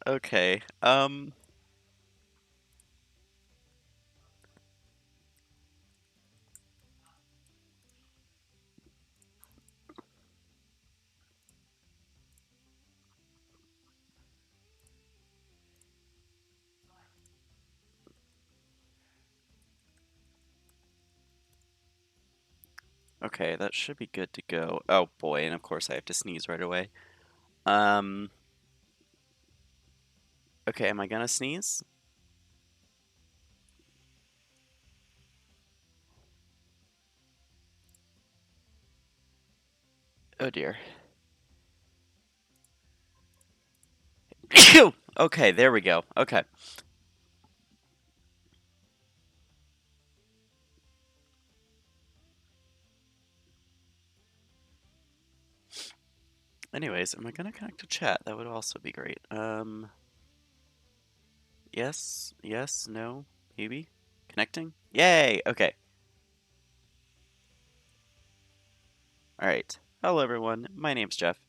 Okay. Okay, that should be good to go. Oh boy, and of course I have to sneeze right away. Um, okay, am I gonna sneeze? Oh dear. Okay, there we go. Okay. Anyways, am I gonna connect to chat? That would also be great. Yes, yes, no, maybe? Connecting? Yay! Okay. Alright. Hello everyone, my name's Jeff.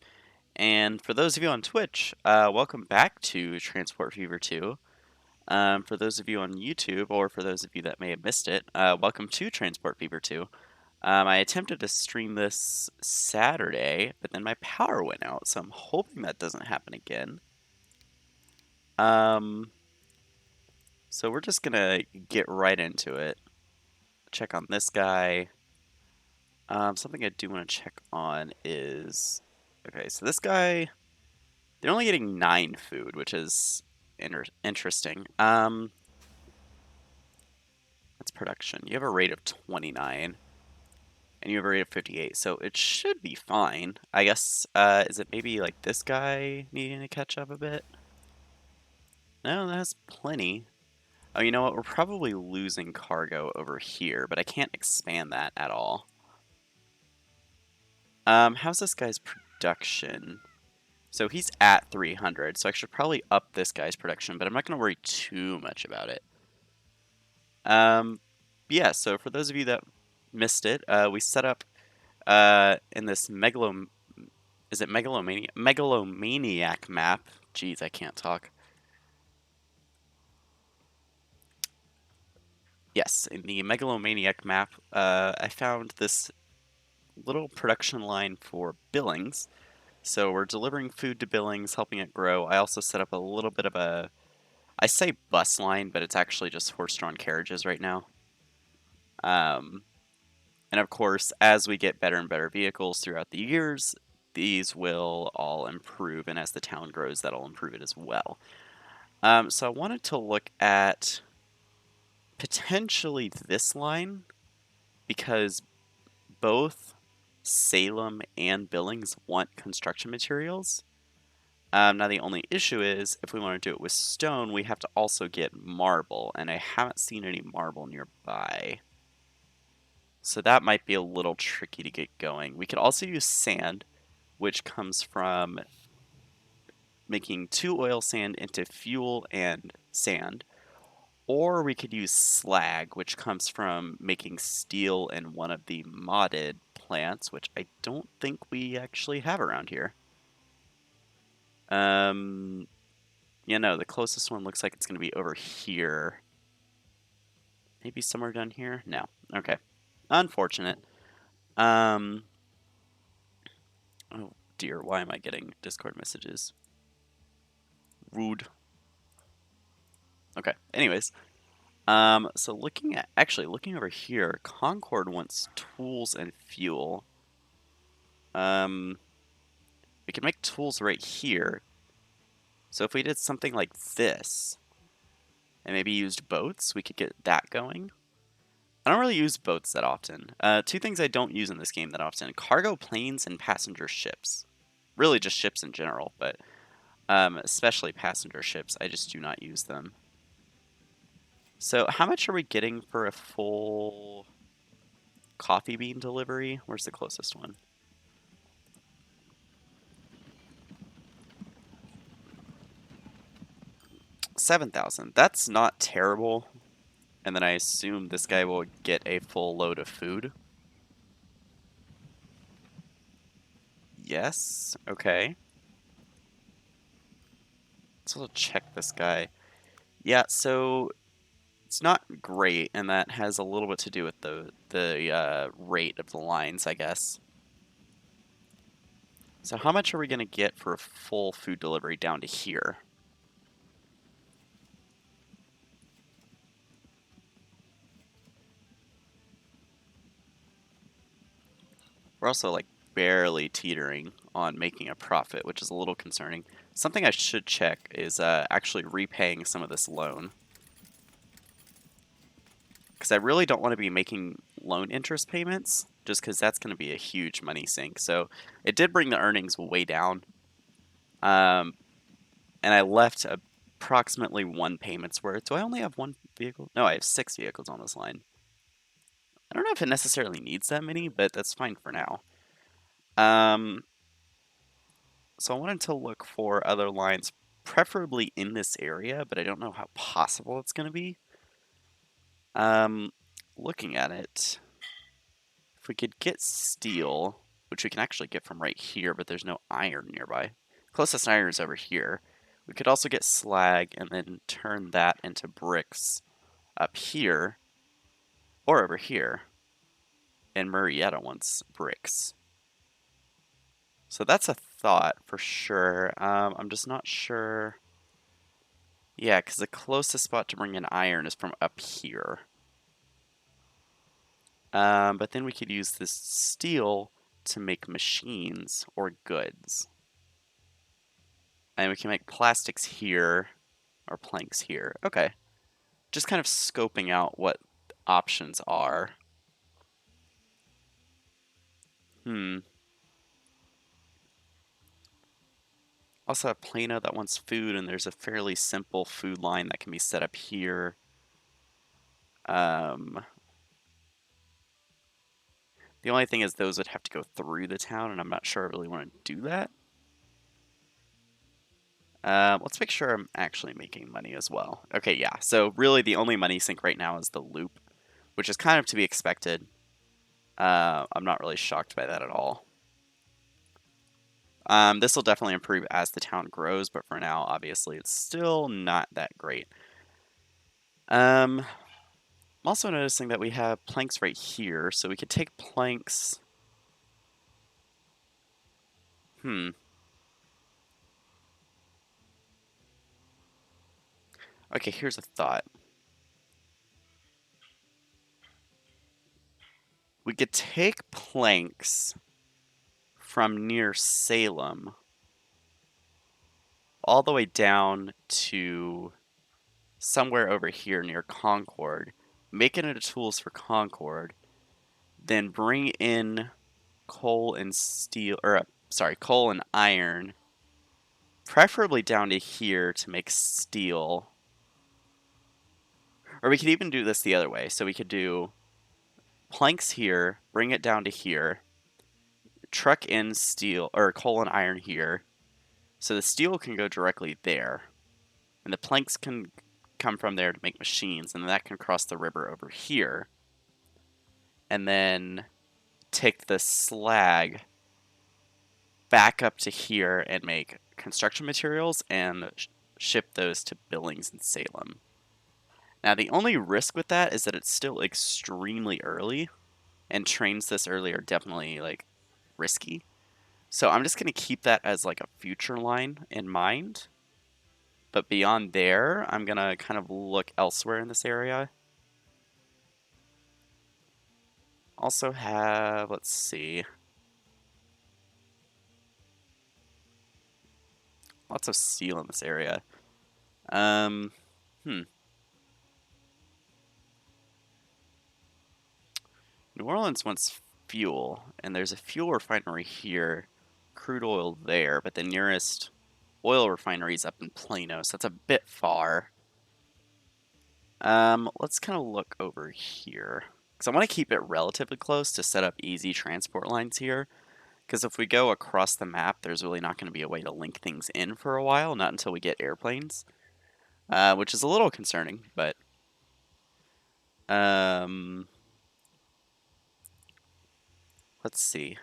And for those of you on Twitch, welcome back to Transport Fever 2. For those of you on YouTube, or for those of you that may have missed it, welcome to Transport Fever 2. I attempted to stream this Saturday, but then my power went out, so I'm hoping that doesn't happen again. Um, so we're just gonna get right into it. Check on this guy. Something I do want to check on is, okay, so this guy, they're only getting 9 food, which is interesting. That's production. You have a rate of 29, and you have a rate of 58, so it should be fine. I guess, is it maybe like this guy needing to catch up a bit? No, that's plenty. Oh, you know what? We're probably losing cargo over here, but I can't expand that at all. How's this guy's production? So he's at 300, so I should probably up this guy's production, but I'm not going to worry too much about it. Yeah, so for those of you that missed it, we set up in this is it megalomaniac map? Jeez, I can't talk. Yes, in the megalomaniac map, I found this little production line for Billings. So we're delivering food to Billings, helping it grow. I also set up a little bit of a, I say bus line, but it's actually just horse-drawn carriages right now. Um, and of course, as we get better and better vehicles throughout the years, these will all improve, and as the town grows, that'll improve it as well. So I wanted to look at potentially this line because both Salem and Billings want construction materials. Now the only issue is if we want to do it with stone, we have to also get marble, and I haven't seen any marble nearby. So that might be a little tricky to get going. We could also use sand, which comes from making 2 oil sand into fuel and sand. Or we could use slag, which comes from making steel in one of the modded plants, which I don't think we actually have around here. Yeah, no, the closest one looks like it's going to be over here. Maybe somewhere down here? No. Okay. Unfortunate. Um, oh dear, why am I getting Discord messages? Rude. Okay, anyways. So looking over here, Concord wants tools and fuel. Um, we can make tools right here. So if we did something like this, and maybe used boats, we could get that going. I don't really use boats that often. 2 things I don't use in this game that often: cargo planes and passenger ships. Really just ships in general, but especially passenger ships, I just do not use them. So how much are we getting for a full coffee bean delivery? Where's the closest one? 7,000. That's not terrible. And then I assume this guy will get a full load of food. Yes. Okay. Let's also check this guy. Yeah, so it's not great, and that has a little bit to do with the rate of the lines, I guess. So how much are we going to get for a full food delivery down to here? We're also like barely teetering on making a profit, which is a little concerning. Something I should check is actually repaying some of this loan. Because I really don't want to be making loan interest payments, just because that's going to be a huge money sink. So it did bring the earnings way down. Um, and I left approximately one payment's worth. Do I only have one vehicle? No, I have 6 vehicles on this line. I don't know if it necessarily needs that many, but that's fine for now. Um, so I wanted to look for other lines, preferably in this area, but I don't know how possible it's going to be. Um, looking at it, if we could get steel, which we can actually get from right here, but there's no iron nearby. Closest iron is over here. We could also get slag and then turn that into bricks up here or over here. And Murrieta wants bricks. So that's a thought for sure. I'm just not sure. Yeah, because the closest spot to bring in iron is from up here. But then we could use this steel to make machines or goods. And we can make plastics here or planks here. Okay. Just kind of scoping out what options are. Hmm. Also have Plano that wants food, and there's a fairly simple food line that can be set up here. Um, the only thing is those would have to go through the town, and I'm not sure I really want to do that. Let's make sure I'm actually making money as well. Okay, yeah. So really the only money sink right now is the loop, which is kind of to be expected. I'm not really shocked by that at all. This will definitely improve as the town grows, but for now, obviously, it's still not that great. I'm also noticing that we have planks right here, so we could take planks. Hmm. Okay, here's a thought. We could take planks from near Salem all the way down to somewhere over here near Concord, make it into tools for Concord, then bring in coal and steel, or sorry, coal and iron, preferably down to here to make steel. Or we could even do this the other way. So we could do planks here, bring it down to here, truck in steel or coal and iron here. So the steel can go directly there. And the planks can come from there to make machines, and that can cross the river over here. And then take the slag back up to here and make construction materials and ship those to Billings and Salem. Now, the only risk with that is that it's still extremely early, and trains this early are definitely like risky. So I'm just going to keep that as like a future line in mind. But beyond there, I'm going to kind of look elsewhere in this area. Also have, let's see, lots of steel in this area. Um, hmm. New Orleans wants fuel, and there's a fuel refinery here, crude oil there, but the nearest oil refinery is up in Plano, so that's a bit far. Let's kind of look over here, because I want to keep it relatively close to set up easy transport lines here, because if we go across the map, there's really not going to be a way to link things in for a while, not until we get airplanes, which is a little concerning, but um, let's see.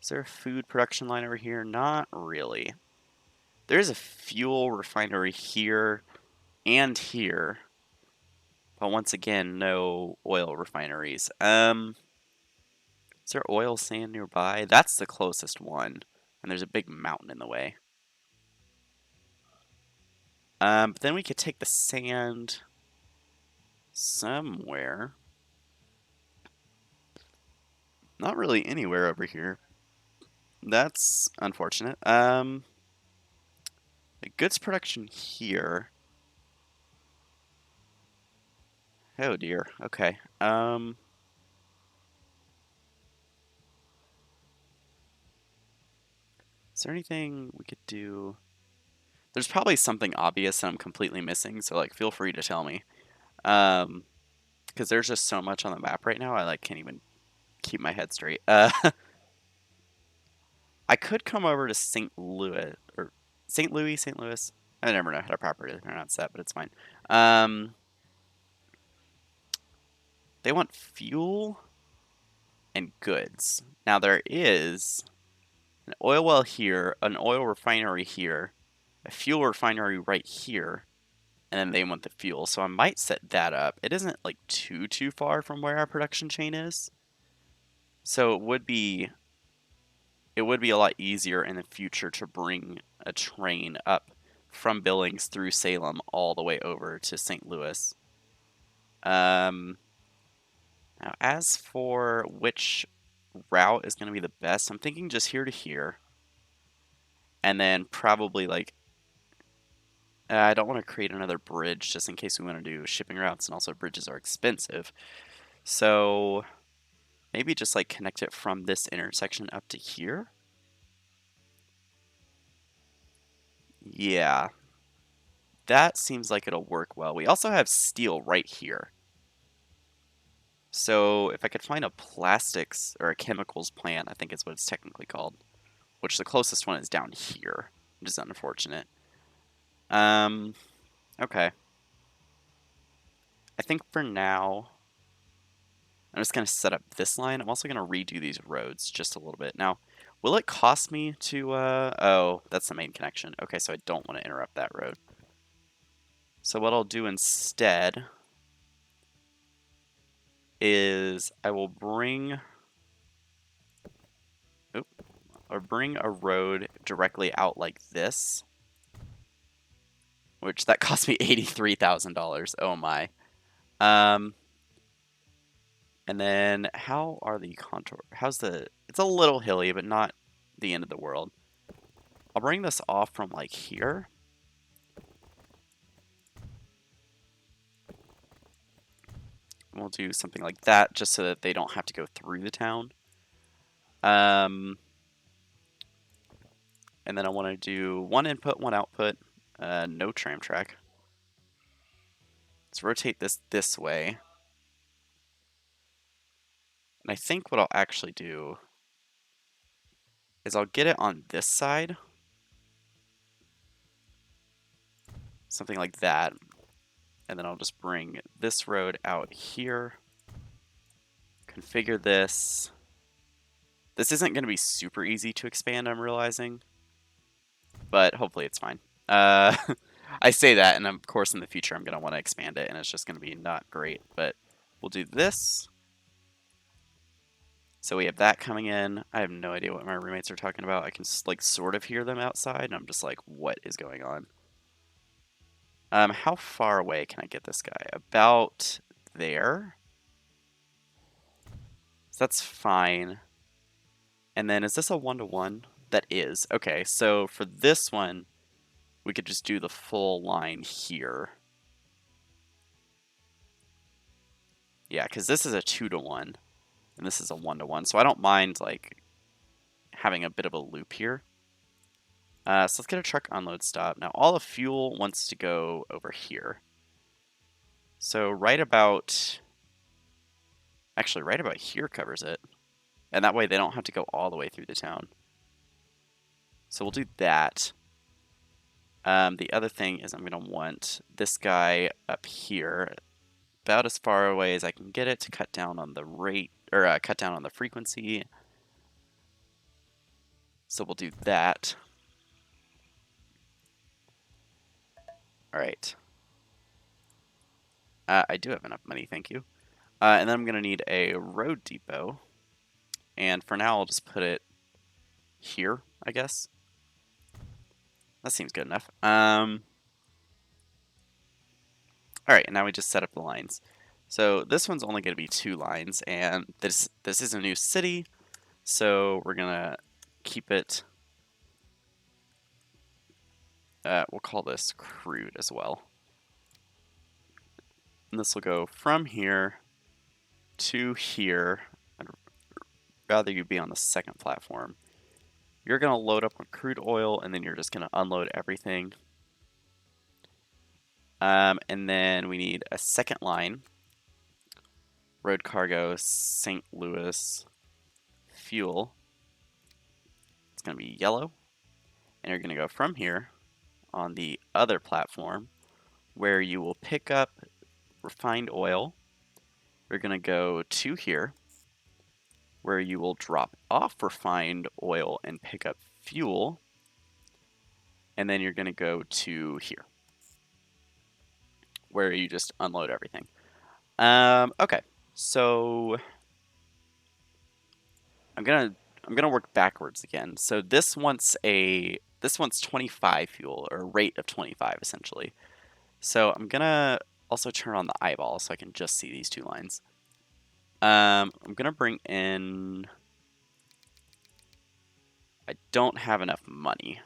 Is there a food production line over here? Not really. There is a fuel refinery here and here, but once again, no oil refineries. Is there oil sand nearby? That's the closest one, and there's a big mountain in the way. But then we could take the sand somewhere. Not really anywhere over here. That's unfortunate. The goods production here. Oh dear. Okay. Is there anything we could do? There's probably something obvious that I'm completely missing, so like feel free to tell me. Because there's just so much on the map right now, I like can't even keep my head straight. I could come over to St. Louis or St. Louis, St. Louis. I never know how to properly pronounce that, but it's fine. They want fuel and goods. Now there is an oil well here, an oil refinery here, a fuel refinery right here, and then they want the fuel. So I might set that up. It isn't like too far from where our production chain is. So it would be a lot easier in the future to bring a train up from Billings through Salem all the way over to St. Louis. Now, as for which route is going to be the best, I'm thinking just here to here. And then probably like, I don't want to create another bridge just in case we want to do shipping routes, and also bridges are expensive. So maybe just like connect it from this intersection up to here. Yeah, that seems like it'll work well. We also have steel right here. So if I could find a plastics or a chemicals plant, I think is what it's technically called, which the closest one is down here, which is unfortunate. Okay. I think for now, I'm just going to set up this line. I'm also going to redo these roads just a little bit. Now, will it cost me to, oh, that's the main connection. Okay, so I don't want to interrupt that road. So what I'll do instead is I will bring a road directly out like this, which that cost me $83,000. Oh my. And then how are the contour? It's a little hilly, but not the end of the world. I'll bring this off from like here. We'll do something like that just so that they don't have to go through the town. And then I want to do one input, one output, no tram track. Let's rotate this way. And I think what I'll actually do is I'll get it on this side. Something like that. And then I'll just bring this road out here. Configure this. This isn't going to be super easy to expand, I'm realizing. But hopefully it's fine. I say that, and of course in the future I'm going to want to expand it, and it's just going to be not great. But we'll do this. So we have that coming in. I have no idea what my roommates are talking about. I can like sort of hear them outside, and I'm just like, what is going on? How far away can I get this guy? About there. So that's fine. And then is this a 1-to-1? That is. Okay, so for this one, we could just do the full line here. Yeah, because this is a 2-to-1, and this is a 1-to-1. So I don't mind like having a bit of a loop here. So let's get a truck unload stop. Now all the fuel wants to go over here. So right about here covers it. And that way they don't have to go all the way through the town. So we'll do that. The other thing is I'm going to want this guy up here about as far away as I can get it to cut down on the rate, or cut down on the frequency. So we'll do that. All right. I do have enough money, thank you. And then I'm going to need a road depot. And for now, I'll just put it here, I guess. That seems good enough. All right, and now we just set up the lines. So this one's only going to be 2 lines, and this is a new city, so we're going to keep it, we'll call this crude as well. And this will go from here to here. I'd rather you be on the second platform. You're going to load up on crude oil, and then you're just going to unload everything. And then we need a second line. Road cargo, St. Louis, fuel. It's going to be yellow. And you're going to go from here on the other platform where you will pick up refined oil. You're going to go to here where you will drop off refined oil and pick up fuel. And then you're going to go to here where you just unload everything. Okay, so I'm gonna work backwards again. So this wants 25 fuel, or a rate of 25 essentially. So I'm gonna also turn on the eyeball so I can just see these 2 lines. I'm gonna bring in. I don't have enough money.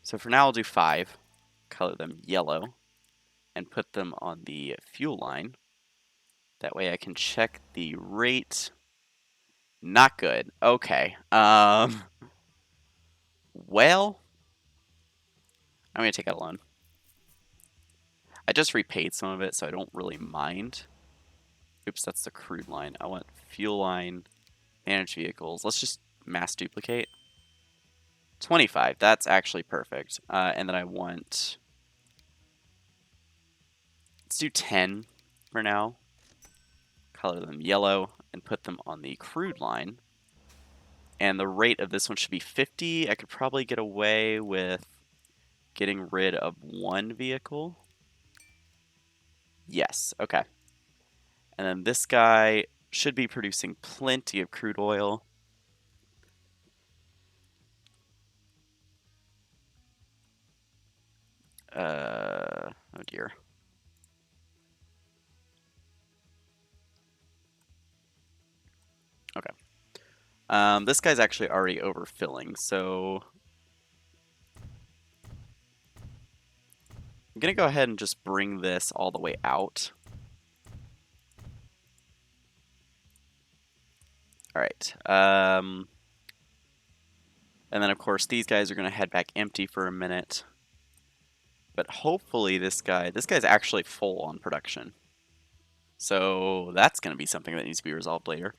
So for now I'll do 5, color them yellow, and put them on the fuel line. That way I can check the rate. Not good. Okay. Well, I'm gonna take out a loan. I just repaid some of it, so I don't really mind. Oops, that's the crude line. I want fuel line, manage vehicles. Let's just mass duplicate. 25, that's actually perfect. And then I want, let's do 10 for now. Color them yellow and put them on the crude line. And the rate of this one should be 50. I could probably get away with getting rid of 1 vehicle. Yes, okay. And then this guy should be producing plenty of crude oil. Oh dear. Okay. This guy's actually already overfilling, so I'm gonna go ahead and just bring this all the way out. All right. And then of course these guys are gonna head back empty for a minute. But hopefully this guy's actually full on production. So that's gonna be something that needs to be resolved later.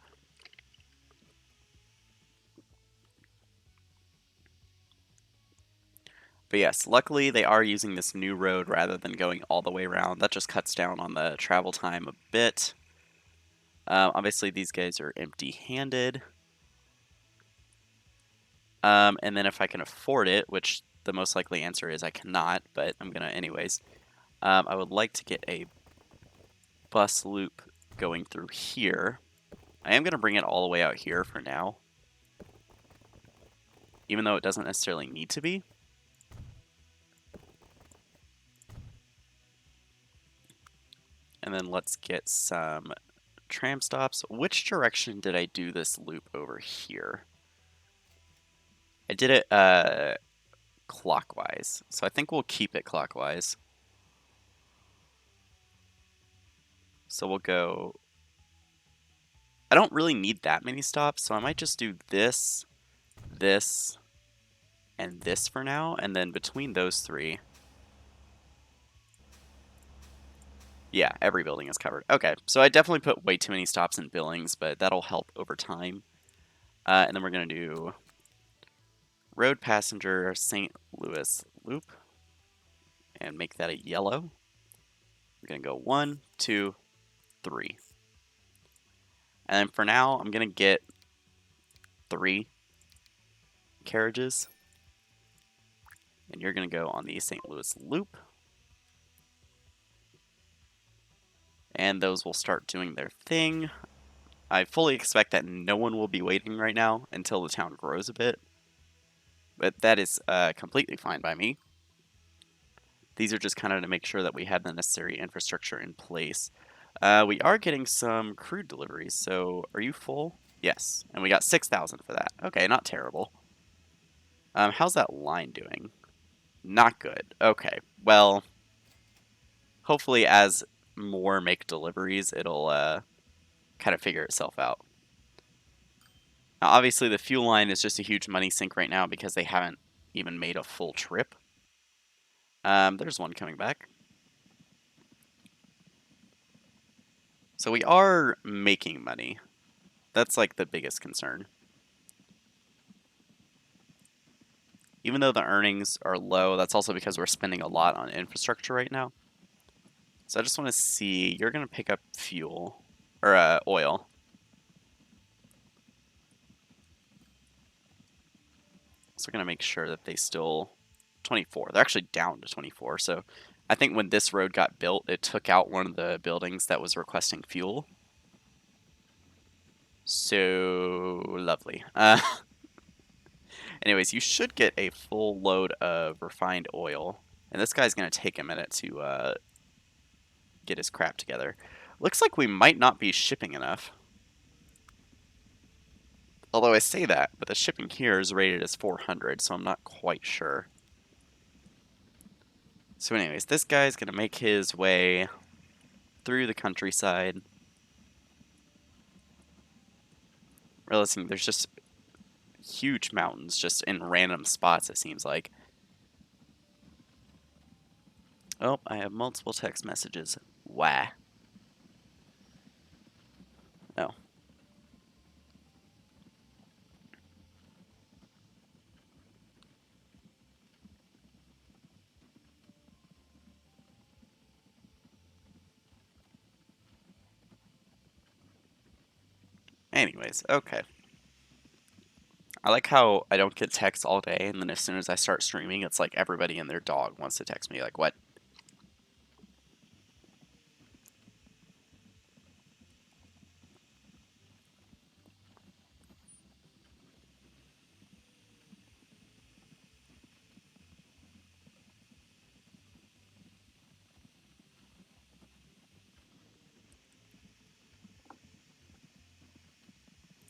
But yes, luckily they are using this new road rather than going all the way around. That just cuts down on the travel time a bit. Obviously these guys are empty-handed. And then if I can afford it, which the most likely answer is I cannot, but I'm gonna anyways. I would like to get a bus loop going through here. I am gonna bring it all the way out here for now, even though it doesn't necessarily need to be. And then let's get some tram stops. Which direction did I do this loop over here? I did it clockwise, so I think we'll keep it clockwise. So we'll go. I don't really need that many stops, so I might just do this, this, and this for now, and then between those 3. Yeah, every building is covered. Okay, so I definitely put way too many stops in Billings, but that'll help over time. And then we're going to do road passenger St. Louis loop and make that a yellow. We're going to go 1, 2, 3. And then for now, I'm going to get 3 carriages And you're going to go on the St. Louis Loop. And those will start doing their thing. I fully expect that no one will be waiting right now until the town grows a bit. But that is completely fine by me. These are just kind of to make sure that we have the necessary infrastructure in place. We are getting some crude deliveries, so are you full? Yes, and we got 6,000 for that. Okay, not terrible. How's that line doing? Not good. Okay, well, hopefully as more make deliveries, it'll kind of figure itself out. Now, obviously, the fuel line is just a huge money sink right now because they haven't even made a full trip. There's one coming back. So we are making money. That's like the biggest concern. Even though the earnings are low, that's also because we're spending a lot on infrastructure right now. So I just want to see, you're going to pick up fuel, or oil. So we're going to make sure that they still, 24, they're actually down to 24. So I think when this road got built, it took out one of the buildings that was requesting fuel. So lovely. Anyways, you should get a full load of refined oil. And this guy's going to take a minute to get his crap together. Looks like we might not be shipping enough. Although I say that, but the shipping here is rated as 400, so I'm not quite sure. So anyways, this guy's going to make his way through the countryside. Realizing there's just huge mountains just in random spots, it seems like. Oh, I have multiple text messages. Why? Oh. Anyways, okay. I like how I don't get texts all day, and then as soon as I start streaming, it's like everybody and their dog wants to text me. Like, what?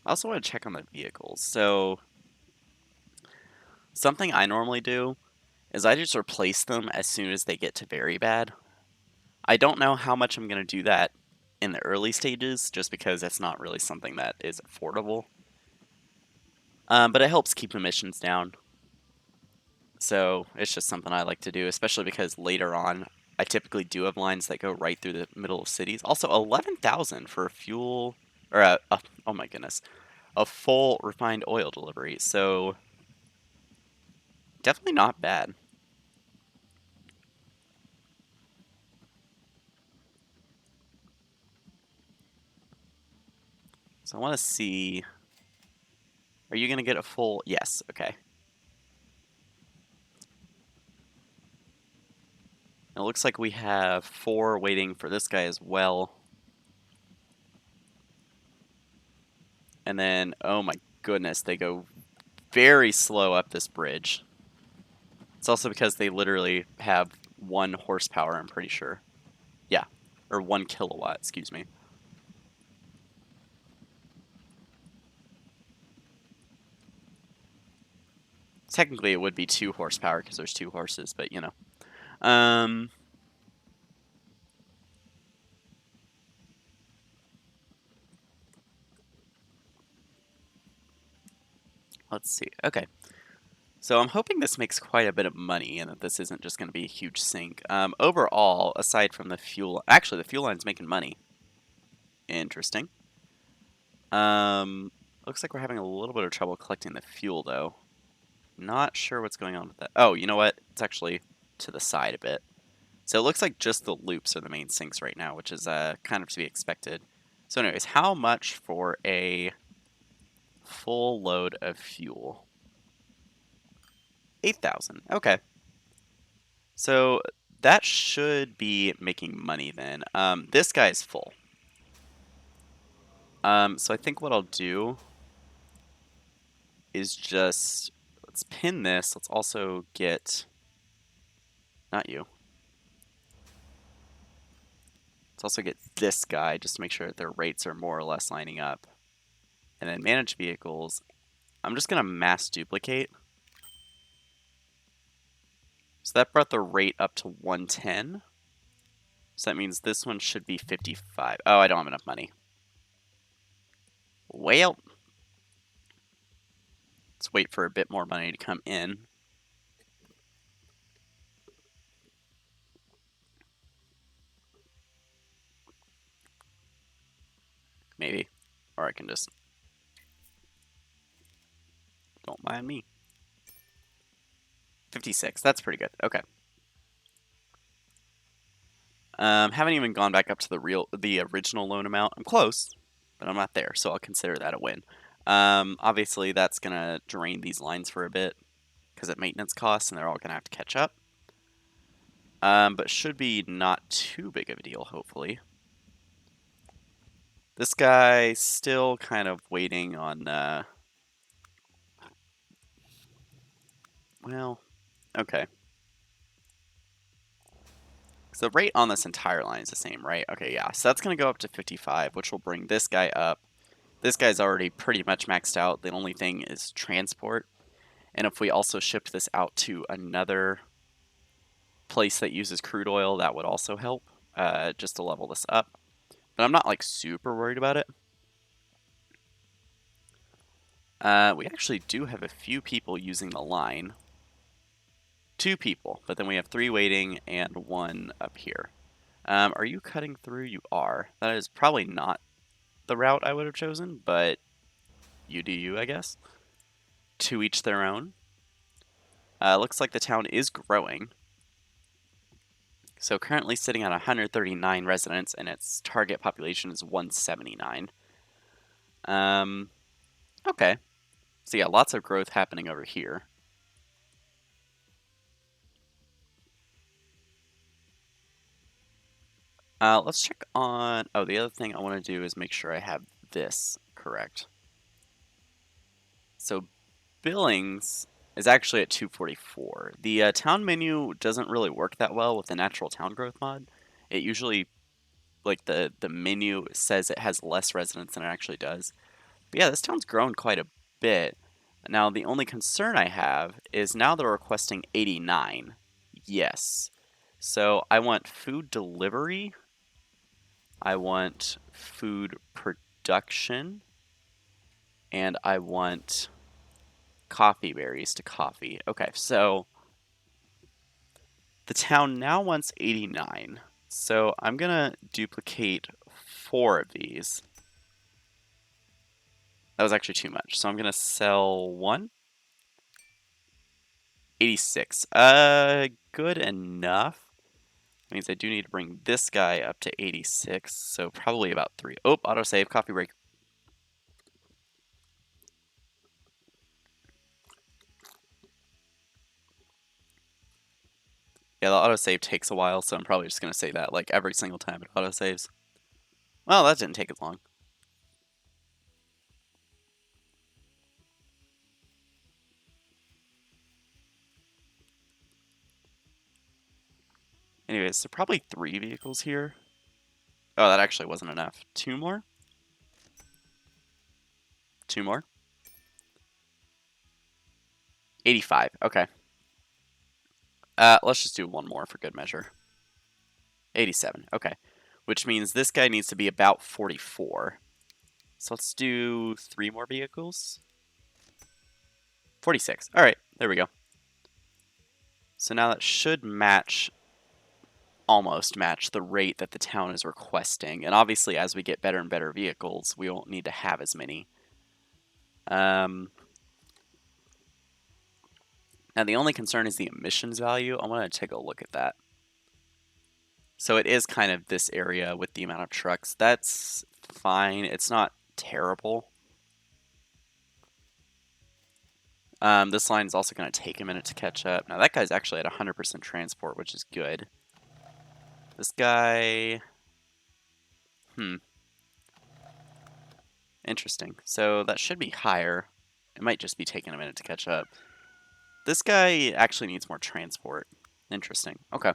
I also want to check on the vehicles. So, something I normally do is I just replace them as soon as they get to very bad. I don't know how much I'm going to do that in the early stages, just because that's not really something that is affordable. But it helps keep emissions down. So it's just something I like to do, especially because later on, I typically do have lines that go right through the middle of cities. Also, 11,000 for a fuel, or oh my goodness, a full refined oil delivery. So definitely not bad. So I want to see, are you going to get a full, yes, okay. It looks like we have 4 waiting for this guy as well. And then, oh my goodness, they go very slow up this bridge. It's also because they literally have 1 horsepower, I'm pretty sure. Yeah, or 1 kilowatt, excuse me. Technically, it would be 2 horsepower because there's 2 horses, but you know. Let's see. Okay. So I'm hoping this makes quite a bit of money and that this isn't just going to be a huge sink. Overall, aside from the fuel, actually the fuel line's making money. Interesting. Looks like we're having a little bit of trouble collecting the fuel though. Not sure what's going on with that. Oh, you know what? It's actually to the side a bit. So it looks like just the loops are the main sinks right now, which is kind of to be expected. So anyways, how much for a full load of fuel? 8,000. Okay. So that should be making money then. This guy's full. So I think what I'll do is just, let's pin this. Let's also get, not you. Let's also get this guy just to make sure that their rates are more or less lining up. And then manage vehicles. I'm just going to mass duplicate. So that brought the rate up to 110. So that means this one should be 55. Oh, I don't have enough money. Well, let's wait for a bit more money to come in. Maybe. Or I can just... Don't mind me. 56. That's pretty good. Okay. Haven't even gone back up to the original loan amount. I'm close, but I'm not there, so I'll consider that a win. Obviously, that's going to drain these lines for a bit because of maintenance costs, and they're all going to have to catch up. But should be not too big of a deal, hopefully. This guy still kind of waiting on, well, okay. So the rate on this entire line is the same, right? Okay, yeah. So that's going to go up to 55, which will bring this guy up. This guy's already pretty much maxed out. The only thing is transport. And if we also shipped this out to another place that uses crude oil, that would also help, just to level this up. But I'm not like super worried about it. We actually do have a few people using the line. 2 people, but then we have 3 waiting and 1 up here. Are you cutting through? You are. That is probably not the route I would have chosen, but you do you, I guess. To each their own. Looks like the town is growing. So currently sitting at 139 residents, and its target population is 179. Okay. So yeah, lots of growth happening over here. Let's check on... Oh, the other thing I want to do is make sure I have this correct. So Billings is actually at 244. The town menu doesn't really work that well with the natural town growth mod. It usually, like the menu says it has less residents than it actually does. But yeah, this town's grown quite a bit. Now, the only concern I have is now they're requesting 89. Yes. So I want food delivery. I want food production. And I want coffee berries to coffee. Okay, so the town now wants 89. So I'm going to duplicate 4 of these. That was actually too much. So I'm going to sell 1. 86. Good enough. Means I do need to bring this guy up to 86. So probably about 3. Oh, autosave, coffee break. Yeah, the autosave takes a while, so I'm probably just going to say that like every single time it autosaves. Well, that didn't take as long. Anyways, so probably 3 vehicles here. Oh, that actually wasn't enough. 2 more? 2 more? 85. Okay. Let's just do 1 more for good measure. 87. Okay. Which means this guy needs to be about 44. So let's do 3 more vehicles. 46. All right. There we go. So now that should match, almost match, the rate that the town is requesting. And obviously, as we get better and better vehicles, we won't need to have as many. Now, the only concern is the emissions value. I want to take a look at that. So it is kind of this area with the amount of trucks. That's fine. It's not terrible. This line is also going to take a minute to catch up. Now that guy's actually at 100% transport, which is good. This guy... Interesting. So that should be higher. It might just be taking a minute to catch up. This guy actually needs more transport. Interesting. Okay.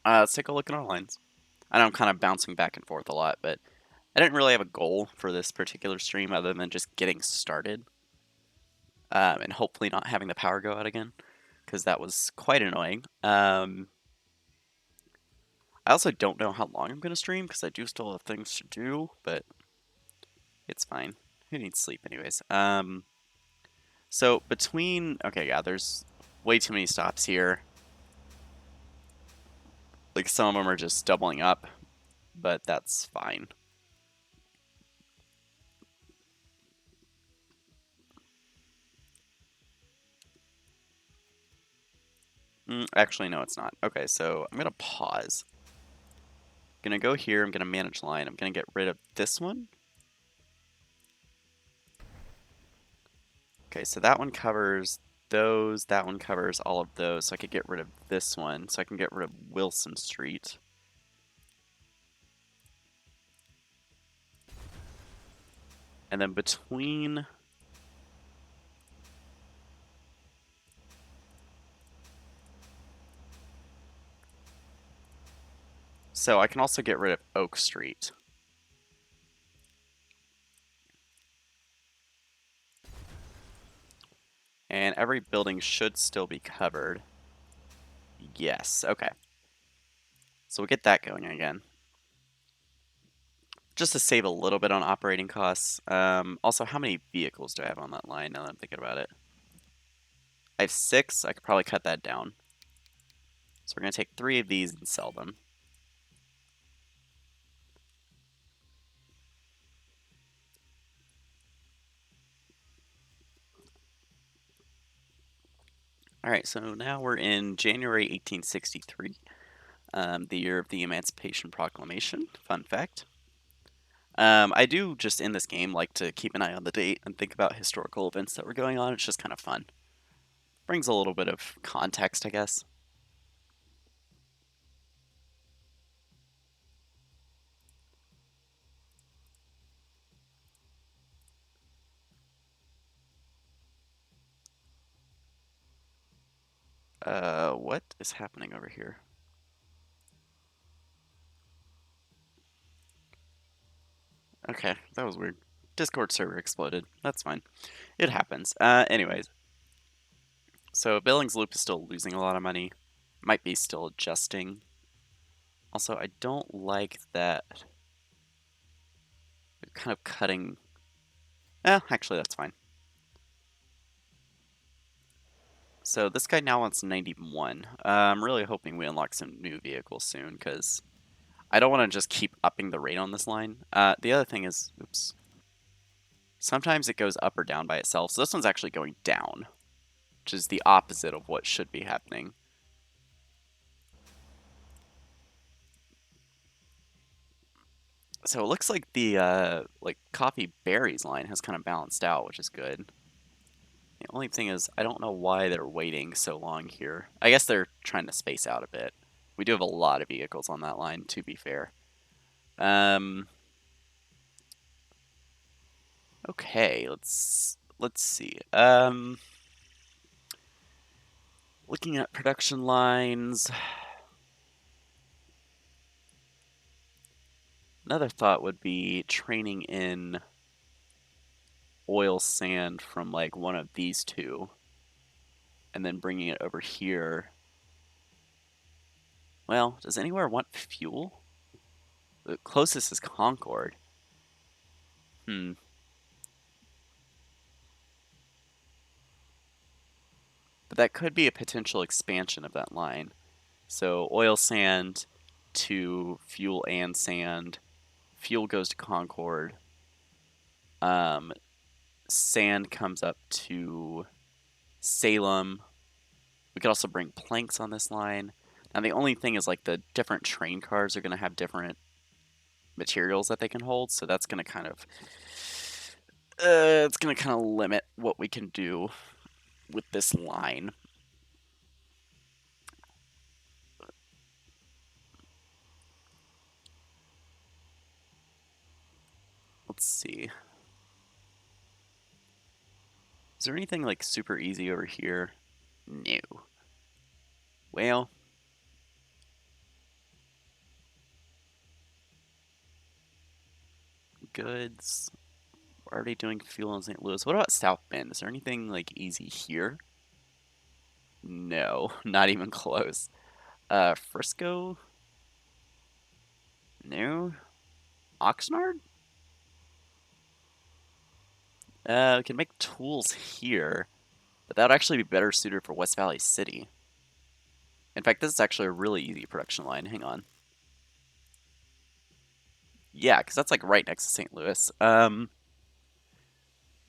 Let's take a look at our lines. I know I'm kind of bouncing back and forth a lot, but I didn't really have a goal for this particular stream other than just getting started. And hopefully not having the power go out again, because that was quite annoying. I also don't know how long I'm going to stream, because I do still have things to do, but it's fine. Who needs sleep anyways? So between... Okay, yeah, there's way too many stops here. Like, some of them are just doubling up, but that's fine. Actually, no, it's not. Okay, so I'm going to pause. I'm going to go here. I'm going to manage line. I'm going to get rid of this one. Okay, so that one covers those. That one covers all of those. So I could get rid of this one. So I can get rid of Wilson Street. And then between... So I can also get rid of Oak Street. And every building should still be covered. Yes, okay. So we'll get that going again. Just to save a little bit on operating costs. Also, how many vehicles do I have on that line now that I'm thinking about it? I have 6. I could probably cut that down. So we're going to take 3 of these and sell them. Alright, so now we're in January 1863, the year of the Emancipation Proclamation. Fun fact. I do just in this game like to keep an eye on the date and think about historical events that were going on. It's just kind of fun. Brings a little bit of context, I guess. What is happening over here? Okay, that was weird. Discord server exploded. That's fine. It happens. Anyways. So Billings Loop is still losing a lot of money. Might be still adjusting. Also, I don't like that they're kind of cutting... actually, that's fine. So this guy now wants 91. I'm really hoping we unlock some new vehicles soon, because I don't want to just keep upping the rate on this line. The other thing is, oops. Sometimes it goes up or down by itself. So this one's actually going down, which is the opposite of what should be happening. So it looks like the coffee berries line has kind of balanced out, which is good. The only thing is, I don't know why they're waiting so long here. I guess they're trying to space out a bit. We do have a lot of vehicles on that line, to be fair. Okay, let's see. Looking at production lines. Another thought would be training in oil sand from like one of these two and then bringing it over here. Well, does anywhere want fuel? The closest is Concord. But that could be a potential expansion of that line. So oil sand to fuel and sand. Fuel goes to Concord. Sand comes up to Salem. We could also bring planks on this line. Now the only thing is like the different train cars are going to have different materials that they can hold, so that's going to kind of it's going to kind of limit what we can do. with this line. Let's see. Is there anything like super easy over here? No. Well, goods. We're already doing fuel in St. Louis. What about South Bend? Is there anything like easy here? No, not even close. Frisco? No. Oxnard? We can make tools here, but that would actually be better suited for West Valley City. In fact, this is actually a really easy production line. Hang on. Yeah, because that's like right next to St. Louis.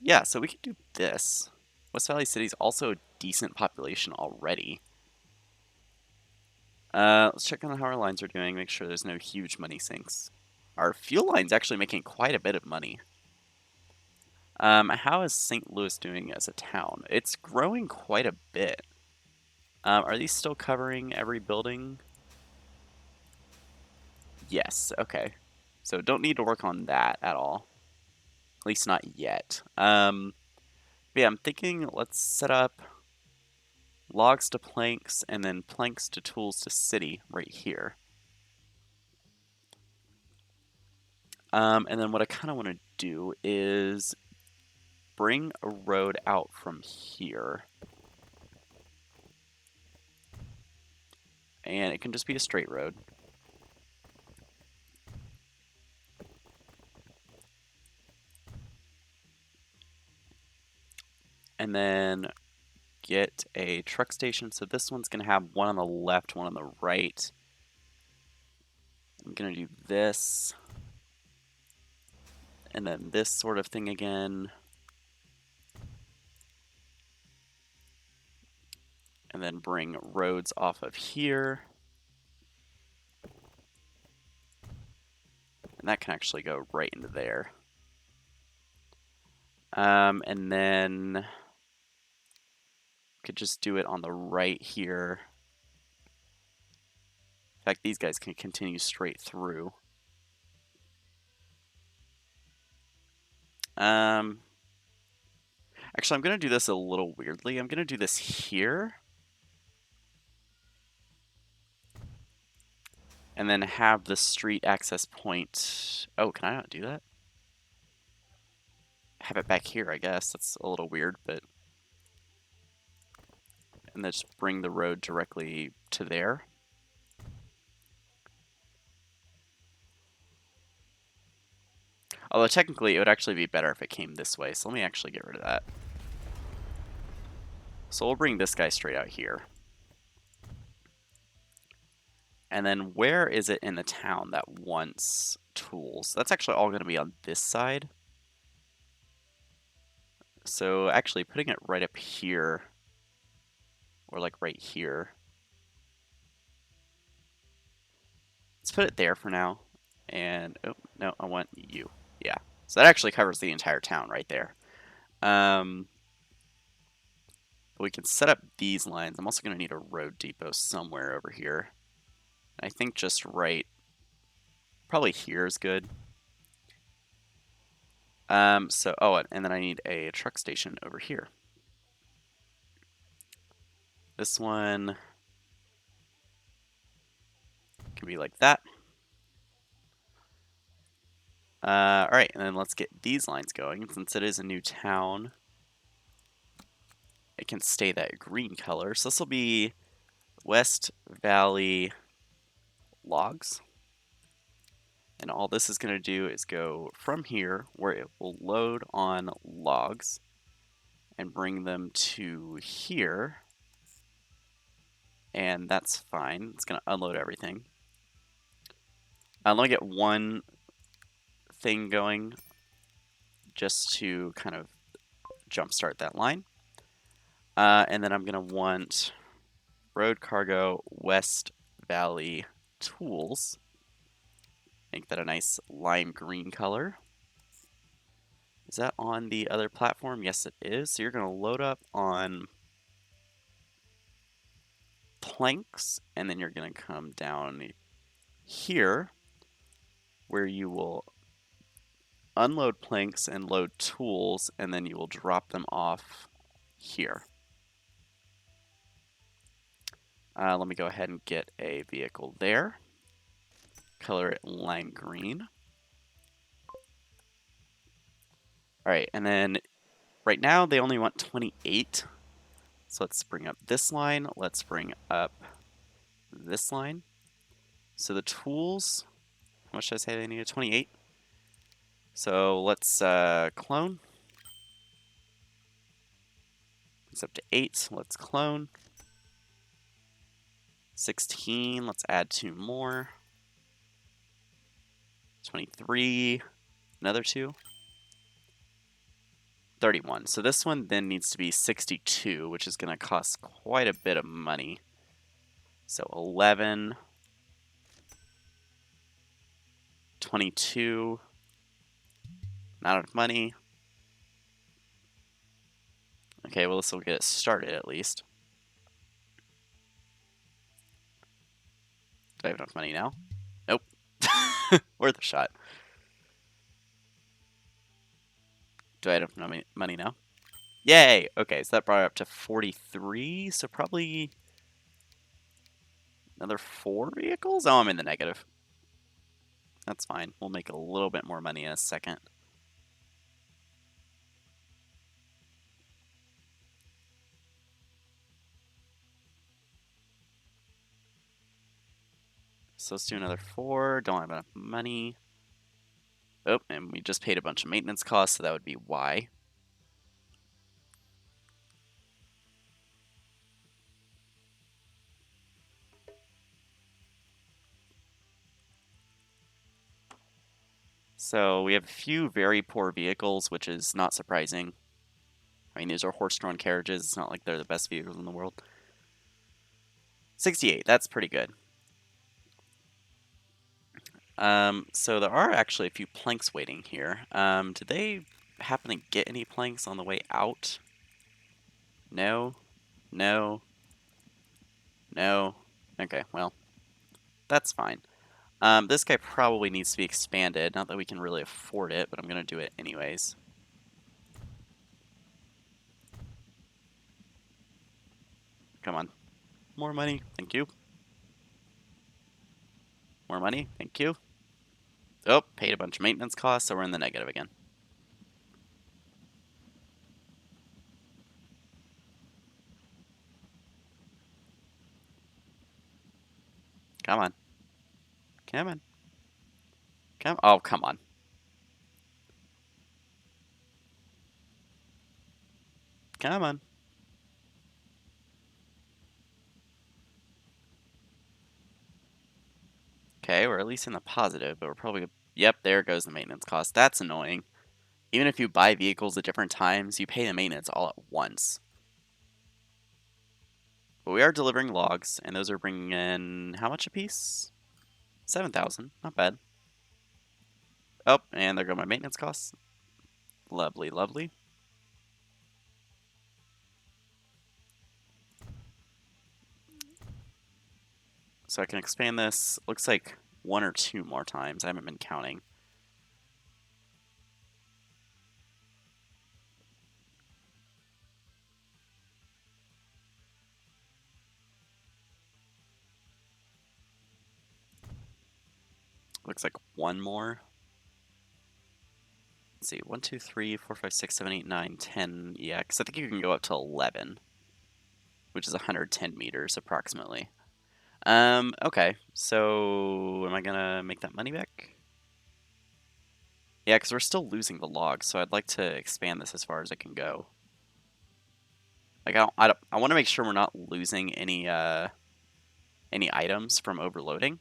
Yeah, so we could do this. West Valley City's also a decent population already. Let's check on how our lines are doing, make sure there's no huge money sinks. Our fuel line's actually making quite a bit of money. How is St. Louis doing as a town? It's growing quite a bit. Are these still covering every building? Yes, okay. So don't need to work on that at all. At least not yet. Yeah, I'm thinking let's set up logs to planks and then planks to tools to city right here. And then what I kind of want to do is bring a road out from here. And it can just be a straight road. And then get a truck station. So this one's going to have one on the left, one on the right. I'm going to do this. And then this sort of thing again. And then bring roads off of here. And that can actually go right into there. And then could just do it on the right here. In fact, these guys can continue straight through. Actually, I'm going to do this a little weirdly. I'm going to do this here. And then have the street access point. Oh, can I not do that? Have it back here, I guess. That's a little weird, but. And then just bring the road directly to there. Although technically it would actually be better if it came this way, so let me actually get rid of that. So we'll bring this guy straight out here. And then where is it in the town that wants tools? That's actually all going to be on this side. So actually putting it right up here, or like right here. Let's put it there for now. And, oh, no, I want you. Yeah. So that actually covers the entire town right there. But we can set up these lines. I'm also going to need a road depot somewhere over here. I think just right, probably here is good. Oh, and then I need a truck station over here. This one can be like that. All right, and then let's get these lines going. Since it is a new town, it can stay that green color. So this will be West Valley logs. And all this is going to do is go from here, where it will load on logs, and bring them to here. And that's fine. It's going to unload everything. Let me get one thing going just to kind of jumpstart that line. And then I'm going to want road cargo West Valley tools. Make that a nice lime green color. Is that on the other platform? Yes, it is. So you're going to load up on planks, and then you're going to come down here where you will unload planks and load tools, and then you will drop them off here. Let me go ahead and get a vehicle there. Color it lime green. All right, and then right now they only want 28. So let's bring up this line. Let's bring up this line. So the tools, how much did I say they needed? 28. So let's clone. It's up to 8. Let's clone. 16. Let's add 2 more. 23. Another 2. 31. So this one then needs to be 62, which is going to cost quite a bit of money. So 11. 22. Not enough money. Okay, well, this will get it started at least. Do I have enough money now? Nope. Worth a shot. Do I have enough money now? Yay! Okay, so that brought it up to 43, so probably another 4 vehicles? Oh, I'm in the negative. That's fine. We'll make a little bit more money in a second. So let's do another 4. Don't have enough money. Oh, and we just paid a bunch of maintenance costs, so that would be why. So we have a few very poor vehicles, which is not surprising. I mean, these are horse-drawn carriages. It's not like they're the best vehicles in the world. 68, that's pretty good. So there are actually a few planks waiting here. Did they happen to get any planks on the way out? No? No? No? Okay, well, that's fine. This guy probably needs to be expanded. Not that we can really afford it, but I'm going to do it anyways. Come on. More money. Thank you. More money. Thank you. Oh, paid a bunch of maintenance costs, so we're in the negative again. Come on. Come on. Oh, come on. Come on. Okay, we're at least in the positive, but we're probably... Yep, there goes the maintenance cost. That's annoying. Even if you buy vehicles at different times, you pay the maintenance all at once. But we are delivering logs, and those are bringing in... How much a piece? 7,000. Not bad. Oh, and there go my maintenance costs. Lovely, lovely. So I can expand this. Looks like 1 or 2 more times. I haven't been counting. Looks like 1 more. Let's see, 1, 2, 3, 4, 5, 6, 7, 8, 9, 10. Yeah, because I think you can go up to 11, which is 110 meters approximately. Okay, so am I gonna make that money back? Yeah, because we're still losing the logs, so I'd like to expand this as far as it can go. Like, I want to make sure we're not losing any items from overloading.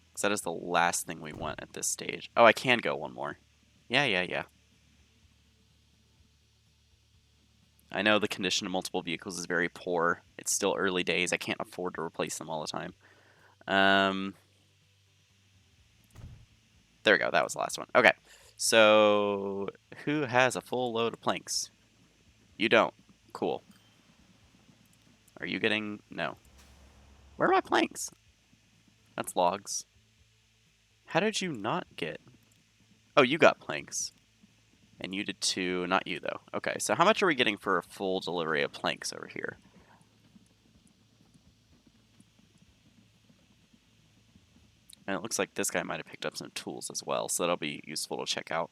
Because that is the last thing we want at this stage. Oh, I can go 1 more. Yeah. I know the condition of multiple vehicles is very poor. It's still early days. I can't afford to replace them all the time. There we go. That was the last one. Okay. So, who has a full load of planks? You don't. Cool. Are you getting... No. Where are my planks? That's logs. How did you not get? Oh, you got planks. And you did too. Not you, though. Okay, so how much are we getting for a full delivery of planks over here? And it looks like this guy might have picked up some tools as well, so that'll be useful to check out.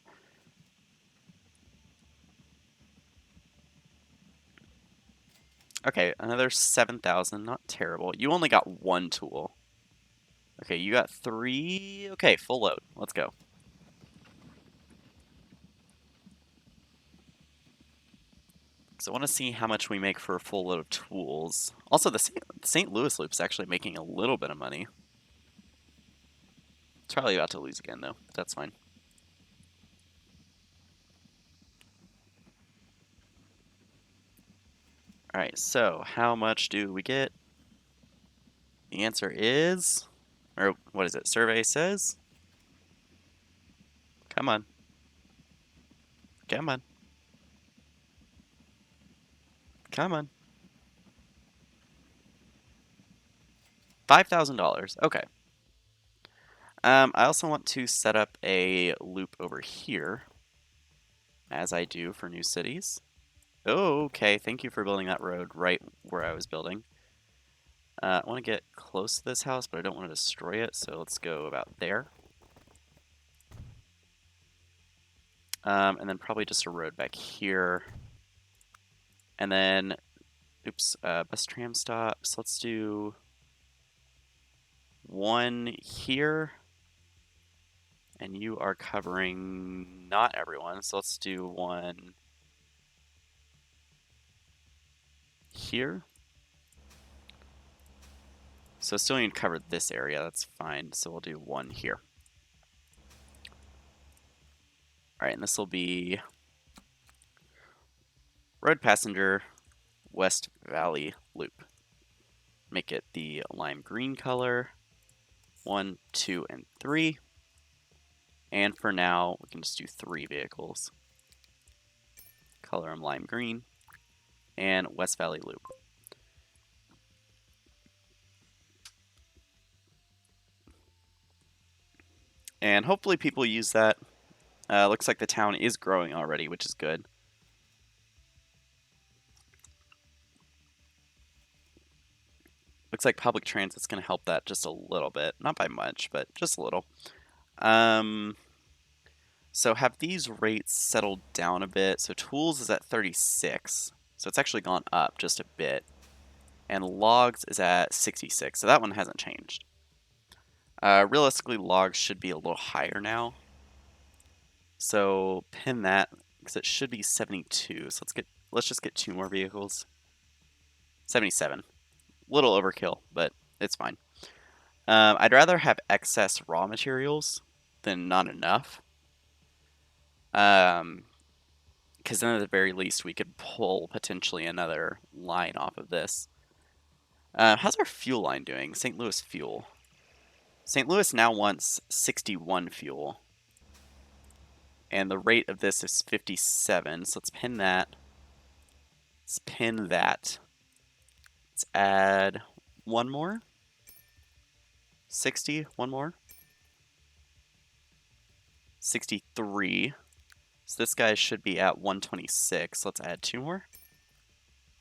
Okay, another 7,000. Not terrible. You only got one tool. Okay, you got 3. Okay, full load. Let's go. So I want to see how much we make for a full load of tools. Also, the St. Louis loop is actually making a little bit of money. It's probably about to lose again, though. But that's fine. Alright, so how much do we get? The answer is... Or what is it? Survey says? Come on. Come on. Come on. $5,000. Okay. I also want to set up a loop over here, as I do for new cities. Oh, okay. Thank you for building that road right where I was building. I want to get close to this house, but I don't want to destroy it, so let's go about there. And then probably just a road back here. And then, oops, bus tram stops. Let's do one here. And you are covering not everyone, so let's do one here. So still need to cover this area, that's fine. So we'll do one here. Alright, and this will be Road Passenger West Valley Loop. Make it the lime green color. 1, 2, and 3. And for now, we can just do 3 vehicles. Color them lime green. And West Valley Loop. And hopefully people use that. Looks like the town is growing already, which is good. Looks like public transit's going to help that just a little bit. Not by much, but just a little. So have these rates settled down a bit. So tools is at 36. So it's actually gone up just a bit. And logs is at 66. So that one hasn't changed. Realistically, logs should be a little higher now. So pin that because it should be 72. So let's just get 2 more vehicles. 77. Little overkill, but it's fine. I'd rather have excess raw materials than not enough. Because then at the very least we could pull potentially another line off of this. How's our fuel line doing? St. Louis fuel. St. Louis now wants 61 fuel. And the rate of this is 57, so let's pin that. Let's pin that. Let's add 1 more. 60, 1 more. 63. So this guy should be at 126. Let's add 2 more.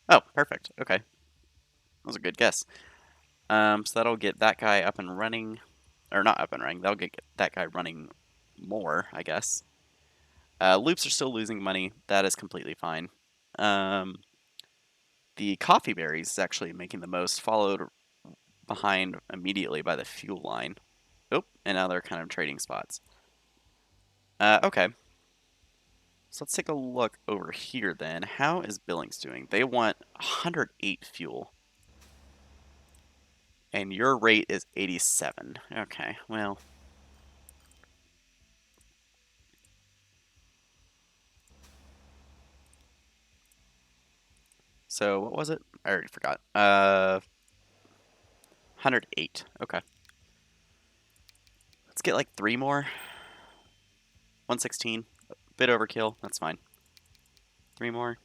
Oh, perfect. Okay. That was a good guess. So that'll get that guy up and running. Or not up and running. That'll get that guy running more, I guess. Loops are still losing money. That is completely fine. The coffee berries is actually making the most, followed behind immediately by the fuel line. Oh, and now they're kind of trading spots. Okay. So let's take a look over here then. How is Billings doing? They want 108 fuel. And your rate is 87. Okay, well. So what was it? I already forgot. 108. Okay. Let's get like 3 more. 116. Bit overkill. That's fine. 3 more.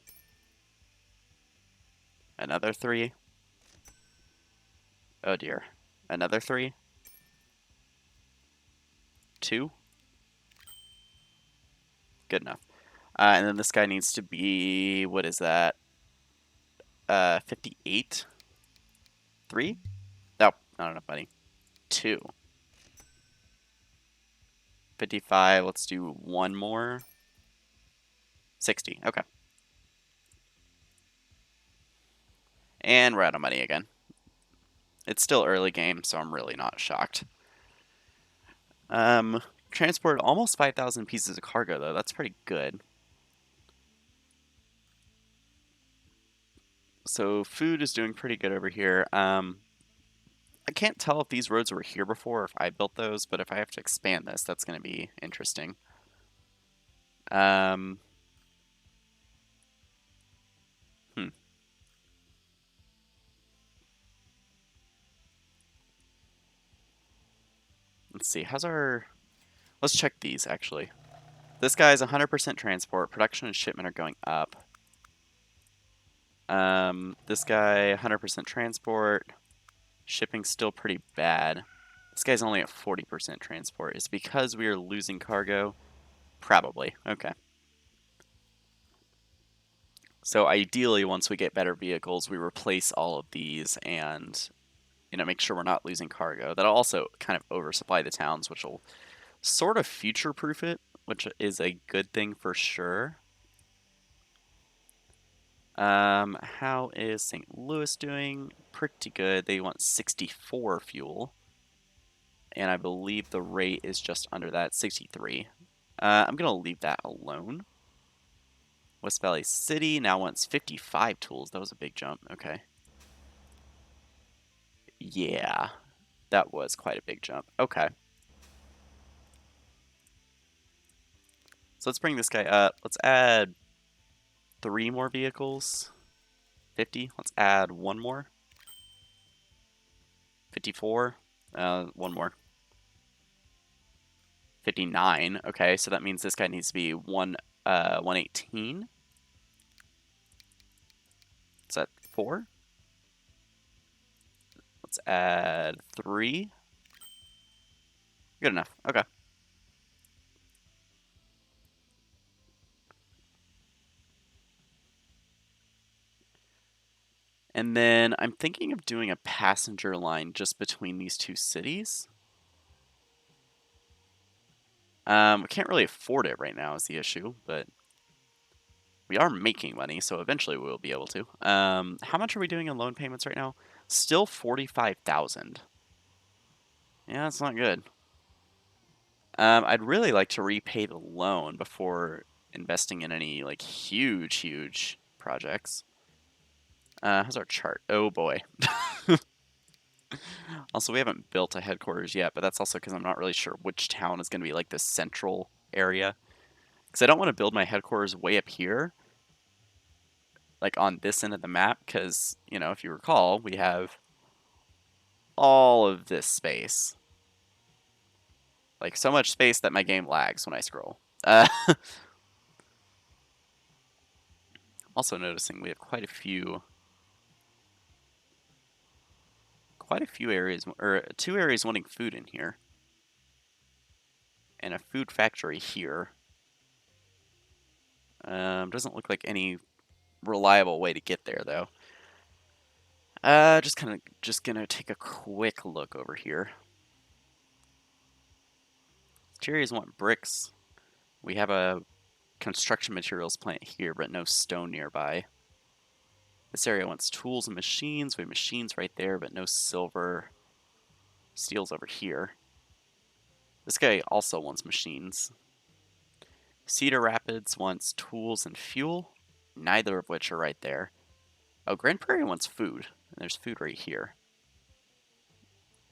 Another 3. Oh dear. Another 3? 2? Good enough. And then this guy needs to be, what is that? 58? 3? Nope, not enough money. 2. 55, let's do one more. 60, okay. And we're out of money again. It's still early game, so I'm really not shocked. Transport almost 5,000 pieces of cargo, though. That's pretty good. So food is doing pretty good over here. I can't tell if these roads were here before or if I built those, but if I have to expand this, that's going to be interesting. Um, hmm. Let's see. How's our... Let's check these, actually. This guy's 100% transport. Production and shipment are going up. This guy, 100% transport. Shipping's still pretty bad. This guy's only at 40% transport. Is it because we are losing cargo? Probably. Okay. So ideally, once we get better vehicles, we replace all of these and, make sure we're not losing cargo. That'll also kind of oversupply the towns, which will sort of future-proof it, which is a good thing for sure. How is St. Louis doing? Pretty good. They want 64 fuel. And I believe the rate is just under that, 63. I'm going to leave that alone. West Valley City now wants 55 tools. That was a big jump. Okay. Yeah, that was quite a big jump. Okay. So let's bring this guy up. Let's add 3 more vehicles. 50. Let's add 1 more. 54. One more. 59. Okay, so that means this guy needs to be 118. Is that 4? Let's add 3. Good enough. Okay. And then I'm thinking of doing a passenger line just between these two cities. We can't really afford it right now is the issue, but we are making money, so eventually we'll be able to. How much are we doing in loan payments right now? Still 45,000. Yeah, that's not good. I'd really like to repay the loan before investing in any like huge projects. How's our chart? Oh boy. Also, we haven't built a headquarters yet, but that's also because I'm not really sure which town is going to be like the central area. Because I don't want to build my headquarters way up here, like on this end of the map, because, if you recall, we have all of this space. Like, so much space that my game lags when I scroll. Also noticing we have quite a few areas, or 2 areas wanting food in here. And a food factory here. Doesn't look like any reliable way to get there, though. Just gonna take a quick look over here. Cherries want bricks. We have a construction materials plant here, but no stone nearby. This area wants tools and machines. We have machines right there, but no silver. Steel's over here. This guy also wants machines. Cedar Rapids wants tools and fuel, neither of which are right there. Oh, Grand Prairie wants food, and there's food right here.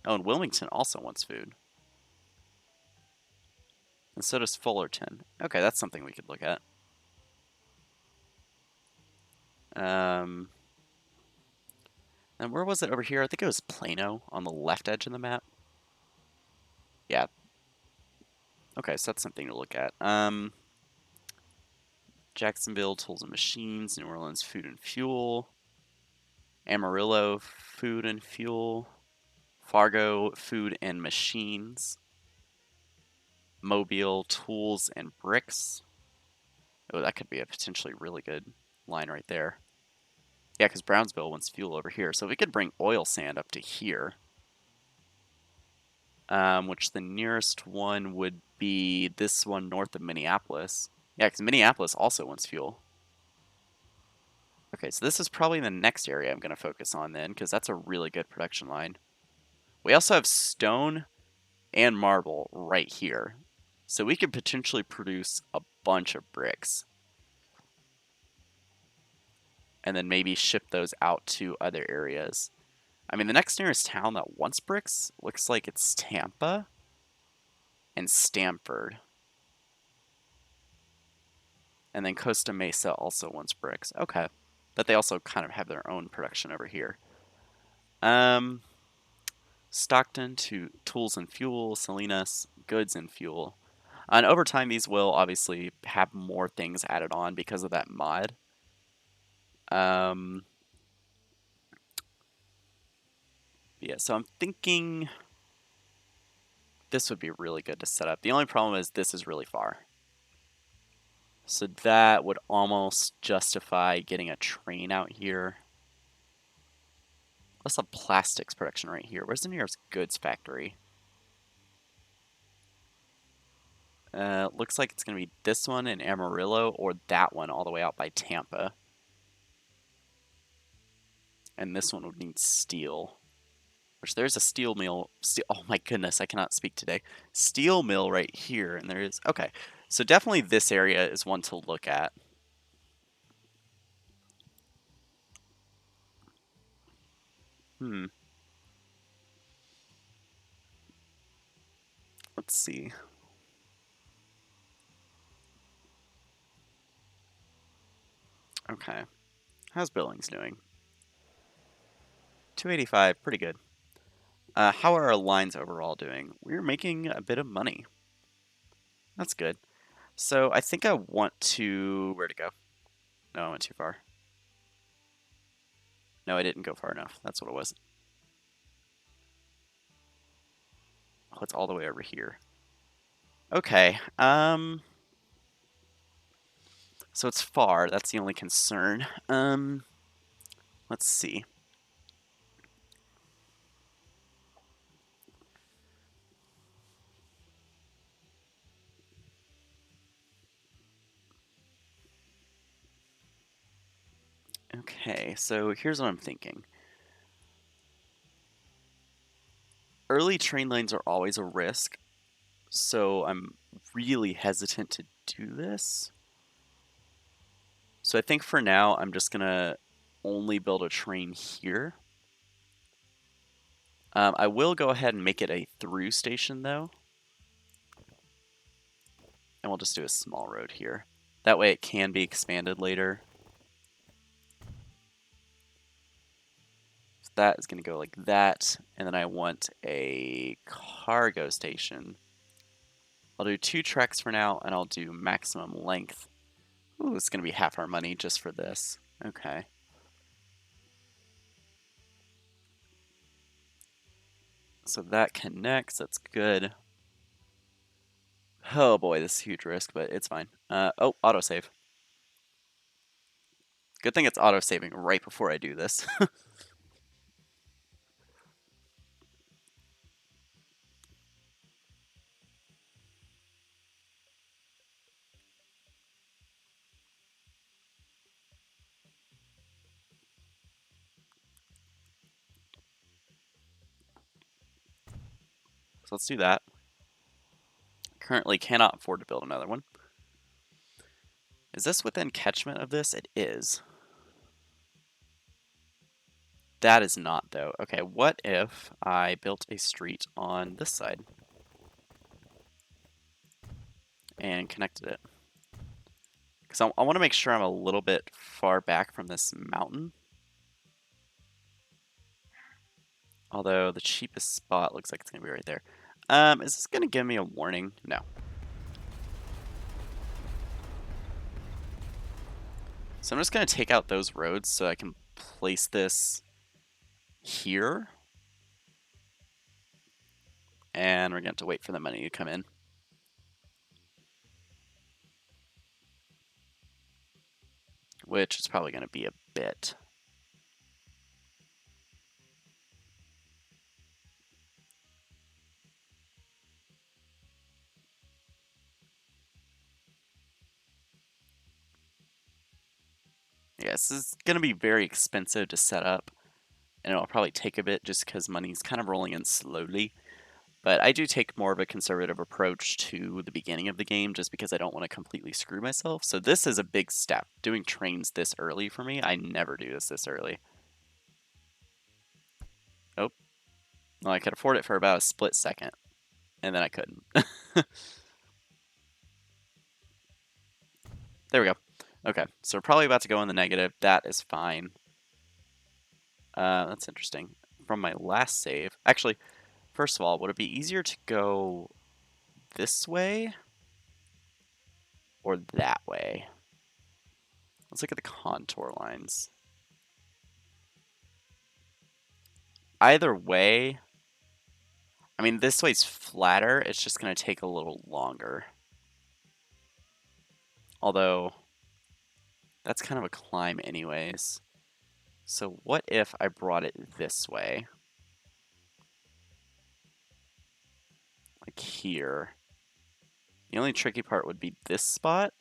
Oh, and Wilmington also wants food. And so does Fullerton. Okay, that's something we could look at. And where was it over here? I think it was Plano on the left edge of the map. Yeah. Okay, so that's something to look at. Jacksonville, tools and machines. New Orleans, food and fuel. Amarillo, food and fuel. Fargo, food and machines. Mobile, tools and bricks. Oh, that could be a potentially really good line right there. Yeah, because Brownsville wants fuel over here. So we could bring oil sand up to here. Which the nearest one would be this one north of Minneapolis. Yeah, because Minneapolis also wants fuel. Okay, so this is probably the next area I'm going to focus on then, because that's a really good production line. We also have stone and marble right here. So we could potentially produce a bunch of bricks. And then maybe ship those out to other areas. I mean, the next nearest town that wants bricks looks like it's Tampa and Stamford. And then Costa Mesa also wants bricks. Okay. But they also kind of have their own production over here. Stockton to tools and fuel, Salinas, goods and fuel. And over time, these will obviously have more things added on because of that mod. Yeah, so I'm thinking this would be really good to set up. The only problem is this is really far. So that would almost justify getting a train out here. Let's have plastics production right here. Where's the nearest goods factory? Looks like it's going to be this one in Amarillo or that one all the way out by Tampa. And this one would need steel. Which there's a steel mill. Oh my goodness, I cannot speak today. Steel mill right here, and there is. Okay, so definitely this area is one to look at. Let's see. Okay, how's Billings doing? 285, pretty good. How are our lines overall doing? We're making a bit of money. That's good. So I think I want to. Where to go? No, I went too far. No, I didn't go far enough. That's what it was. Oh, it's all the way over here. Okay. So it's far. That's the only concern. Let's see. Okay, so here's what I'm thinking. Early train lines are always a risk, so I'm really hesitant to do this. So I think for now, I'm just going to only build a train here. I will go ahead and make it a through station, though. And we'll just do a small road here. That way it can be expanded later. So that is going to go like that. And then I want a cargo station. I'll do 2 tracks for now, and I'll do maximum length. Ooh, it's going to be half our money just for this. Okay. So that connects. That's good. Oh boy, this is a huge risk, but it's fine. Oh, autosave. Good thing it's auto-saving right before I do this. So let's do that. Currently cannot afford to build another one. Is this within catchment of this? It is. That is not, though. Okay, what if I built a street on this side and connected it? Because I want to make sure I'm a little bit far back from this mountain. Although the cheapest spot looks like it's going to be right there. Is this going to give me a warning? No. So I'm just going to take out those roads so I can place this here. And we're going to have to wait for the money to come in. Which is probably going to be a bit. Yeah, this is going to be very expensive to set up. And it'll probably take a bit just because money's kind of rolling in slowly. But I do take more of a conservative approach to the beginning of the game just because I don't want to completely screw myself. So this is a big step. Doing trains this early for me, I never do this early. Oh, well, I could afford it for about a split second, and then I couldn't. There we go. Okay, so we're probably about to go in the negative. That is fine. That's interesting. From my last save, actually, first of all, would it be easier to go this way or that way? Let's look at the contour lines. Either way, I mean, this way's flatter. It's just going to take a little longer. Although, that's kind of a climb anyways. So what if I brought it this way? Like here. The only tricky part would be this spot.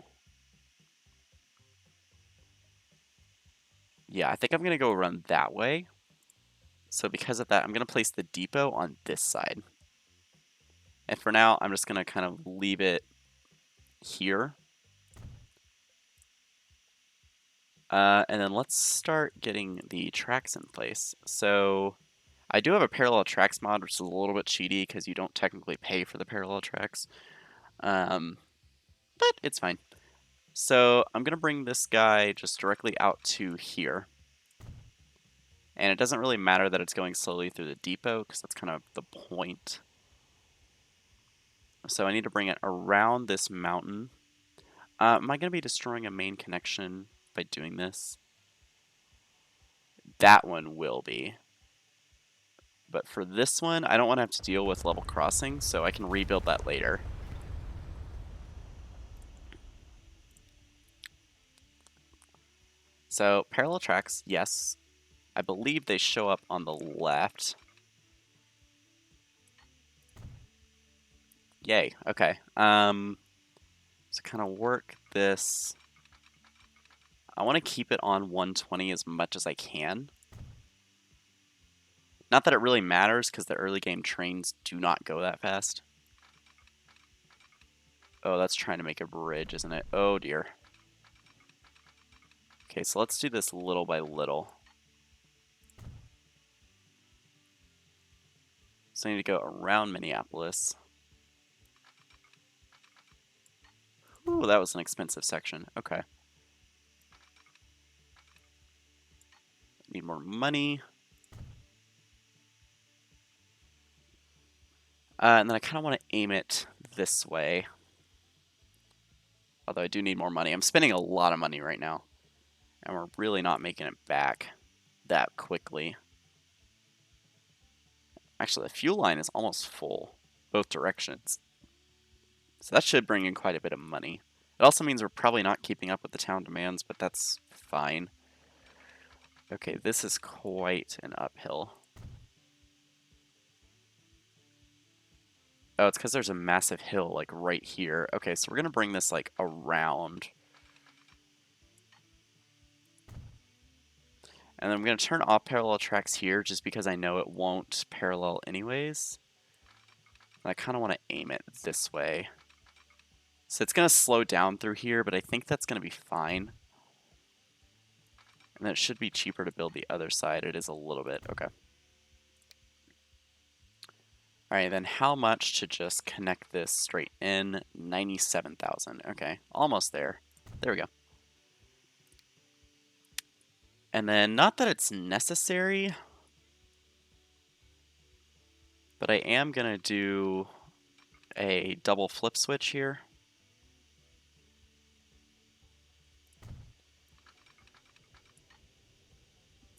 Yeah, I think I'm going to go run that way. So because of that, I'm going to place the depot on this side. And for now, I'm just going to kind of leave it here. And then let's start getting the tracks in place. So I do have a parallel tracks mod, which is a little bit cheaty because you don't technically pay for the parallel tracks. But it's fine. So I'm going to bring this guy just directly out to here. And it doesn't really matter that it's going slowly through the depot because that's kind of the point. So I need to bring it around this mountain. Am I going to be destroying a main connection by doing this? That one will be. But for this one, I don't want to have to deal with level crossing, so I can rebuild that later. So parallel tracks, yes. I believe they show up on the left. Yay, okay. So kind of work this. I want to keep it on 120 as much as I can. Not that it really matters, because the early game trains do not go that fast. Oh, that's trying to make a bridge, isn't it? Oh, dear. Okay, so let's do this little by little. So I need to go around Minneapolis. Ooh, that was an expensive section. Okay. Need more money. And then I kind of want to aim it this way. Although I do need more money. I'm spending a lot of money right now. And we're really not making it back that quickly. Actually, the fuel line is almost full, both directions. So that should bring in quite a bit of money. It also means we're probably not keeping up with the town demands, but that's fine. Okay, this is quite an uphill. Oh, it's because there's a massive hill, like, right here. Okay, so we're going to bring this, like, around. And then I'm going to turn off parallel tracks here, just because I know it won't parallel anyways. And I kind of want to aim it this way. So it's going to slow down through here, but I think that's going to be fine. And then it should be cheaper to build the other side. It is a little bit. Okay. All right, then how much to just connect this straight in? 97,000. Okay, almost there. There we go. And then, not that it's necessary, but I am going to do a double flip switch here.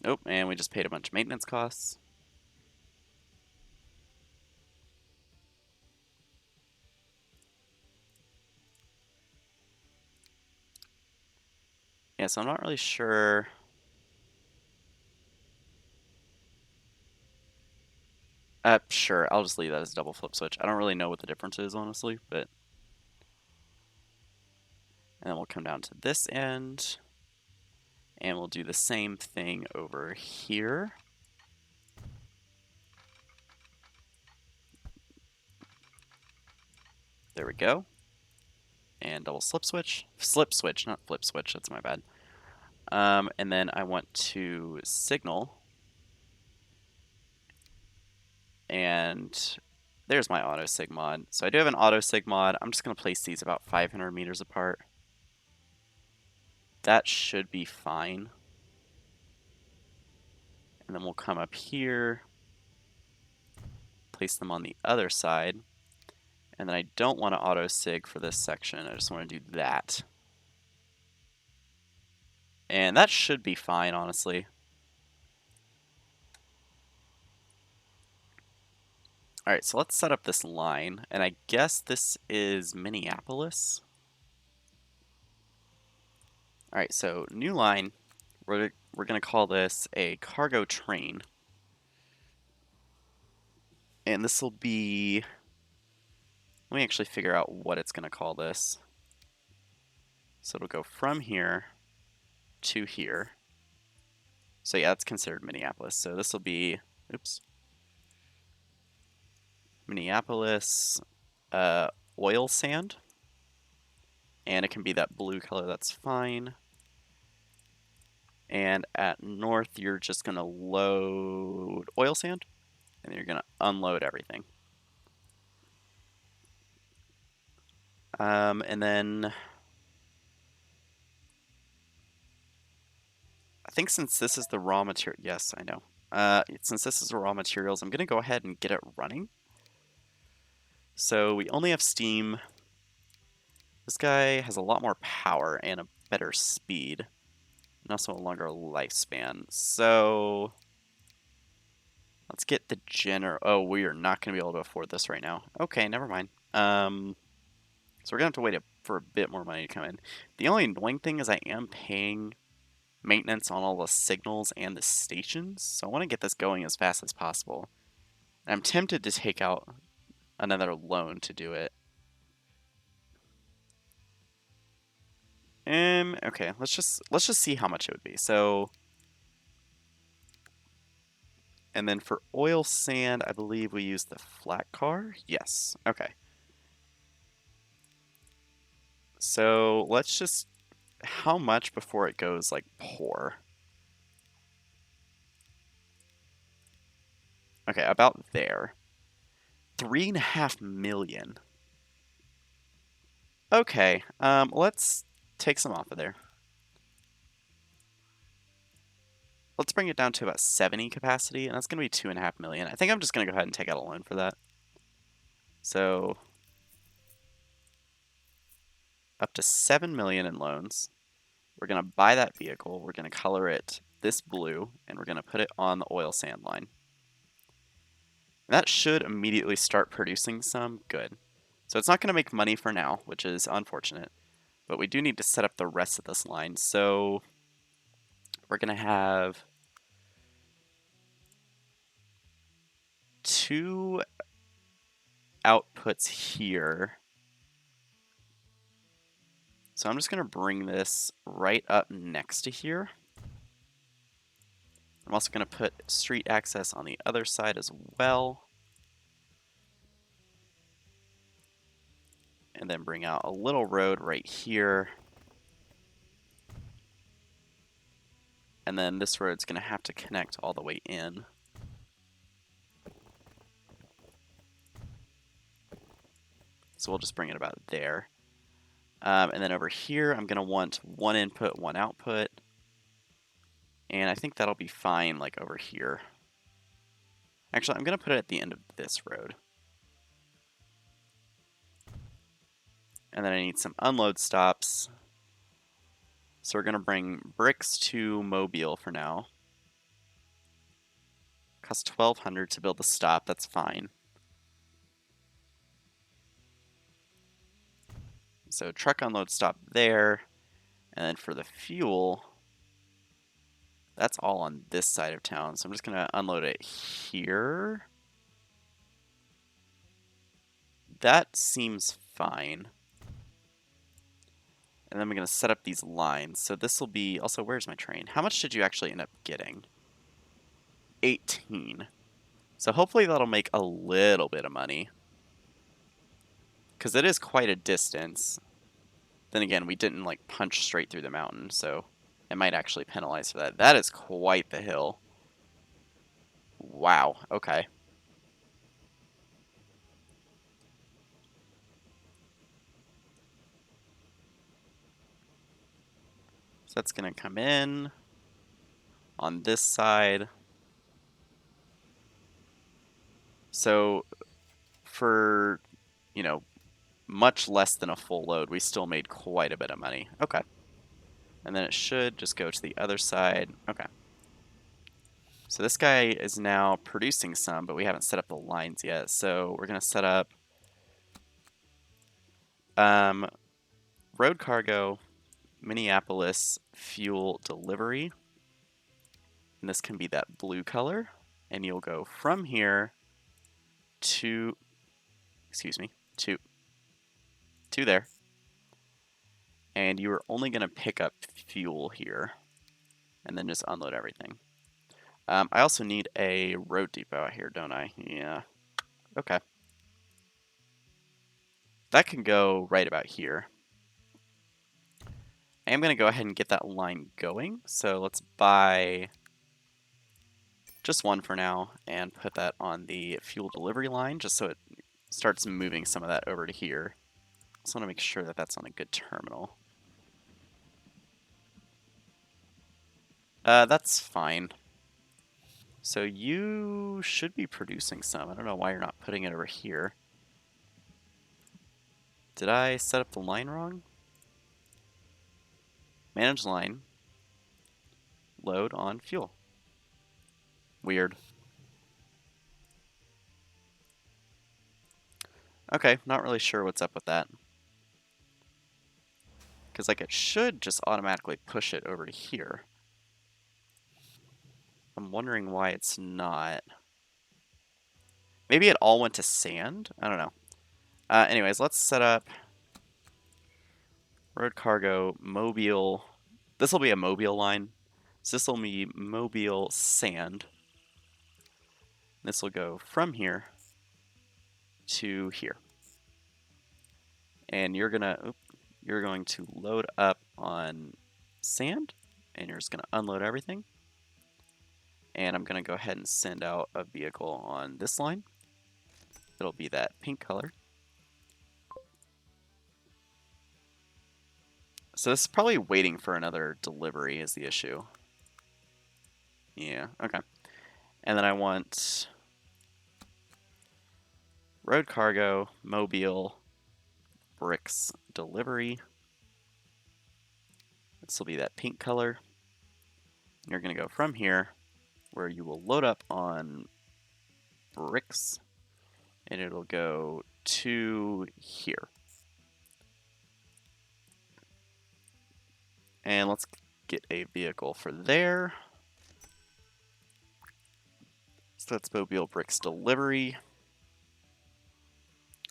Oh, and we just paid a bunch of maintenance costs. Yeah, so I'm not really sure. Sure, I'll just leave that as a double flip switch. I don't really know what the difference is, honestly, but... And then we'll come down to this end, and we'll do the same thing over here. There we go. And double slip switch. Slip switch, not flip switch, that's my bad. And then I want to signal. And there's my auto sig mod. So I do have an auto sig mod. I'm just going to place these about 500 meters apart. That should be fine. And then we'll come up here, place them on the other side. And then I don't want to auto sig for this section. I just want to do that. And that should be fine, honestly. All right, so let's set up this line. And I guess this is Minneapolis. All right, so new line. We're going to call this a cargo train. And this will be... Let me actually figure out what it's going to call this. So it'll go from here to here. So yeah, it's considered Minneapolis. So this will be, oops, Minneapolis oil sand. And it can be that blue color, that's fine. And at north, you're just going to load oil sand. And then you're going to unload everything. And then I think since this is the raw material, yes, I know. Since this is the raw materials, I'm going to go ahead and get it running. So we only have steam. This guy has a lot more power and a better speed, and also a longer lifespan. So let's get the Oh, we are not going to be able to afford this right now. Okay, never mind. So we're going to have to wait for a bit more money to come in. The only annoying thing is I am paying maintenance on all the signals and the stations, so I want to get this going as fast as possible. And I'm tempted to take out another loan to do it. Okay, let's just see how much it would be. So, and then for oil sand, I believe we use the flat car. Yes. Okay. So let's just, how much before it goes like poor? Okay, about there. 3.5 million. Okay, let's take some off of there. Let's bring it down to about 70 capacity, and that's going to be 2.5 million. I think I'm just going to go ahead and take out a loan for that. So, up to 7 million in loans. We're going to buy that vehicle. We're going to color it this blue, and we're going to put it on the oil sand line. And that should immediately start producing some. Good. So it's not going to make money for now, which is unfortunate. But we do need to set up the rest of this line. So we're going to have 2 outputs here. So I'm just going to bring this right up next to here. I'm also going to put street access on the other side as well. And then bring out a little road right here. And then this road's going to have to connect all the way in. So we'll just bring it about there. And then over here, I'm going to want 1 input, 1 output. And I think that'll be fine, like over here. Actually, I'm going to put it at the end of this road. And then I need some unload stops. So we're going to bring bricks to Mobile for now. Costs 1,200 to build the stop, that's fine. So truck unload stop there. And then for the fuel, that's all on this side of town. So I'm just going to unload it here. That seems fine. And then I'm going to set up these lines. So this will be, also, where's my train? How much did you actually end up getting? 18. So hopefully that'll make a little bit of money. Because it is quite a distance. Then again, we didn't like punch straight through the mountain, so it might actually penalize for that. That is quite the hill. Wow, okay. So that's going to come in on this side. So for, you know, much less than a full load, we still made quite a bit of money. Okay. And then it should just go to the other side. Okay. So this guy is now producing some, but we haven't set up the lines yet. So we're going to set up road cargo, Minneapolis fuel delivery. And this can be that blue color. And you'll go from here to, excuse me, to there. And you are only going to pick up fuel here. And then just unload everything. I also need a road depot out here, don't I? Yeah. Okay. That can go right about here. I am going to go ahead and get that line going. So let's buy just one for now and put that on the fuel delivery line just so it starts moving some of that over to here. Just want to make sure that that's on a good terminal. That's fine. So you should be producing some. I don't know why you're not putting it over here. Did I set up the line wrong? Manage line. Load on fuel. Weird. Okay, not really sure what's up with that. Because like it should just automatically push it over to here. I'm wondering why it's not. Maybe it all went to sand? I don't know. Anyways, let's set up road cargo, Mobile. This will be a Mobile line. So this will be Mobile sand. This will go from here to here. And you're going to load up on sand, and you're just going to unload everything. And I'm going to go ahead and send out a vehicle on this line. It'll be that pink color. So this is probably waiting for another delivery is the issue. Yeah, okay. And then I want road cargo, Mobile, bricks delivery. This will be that pink color. You're going to go from here where you will load up on bricks and it'll go to here. And let's get a vehicle for there. So that's Mobile bricks delivery.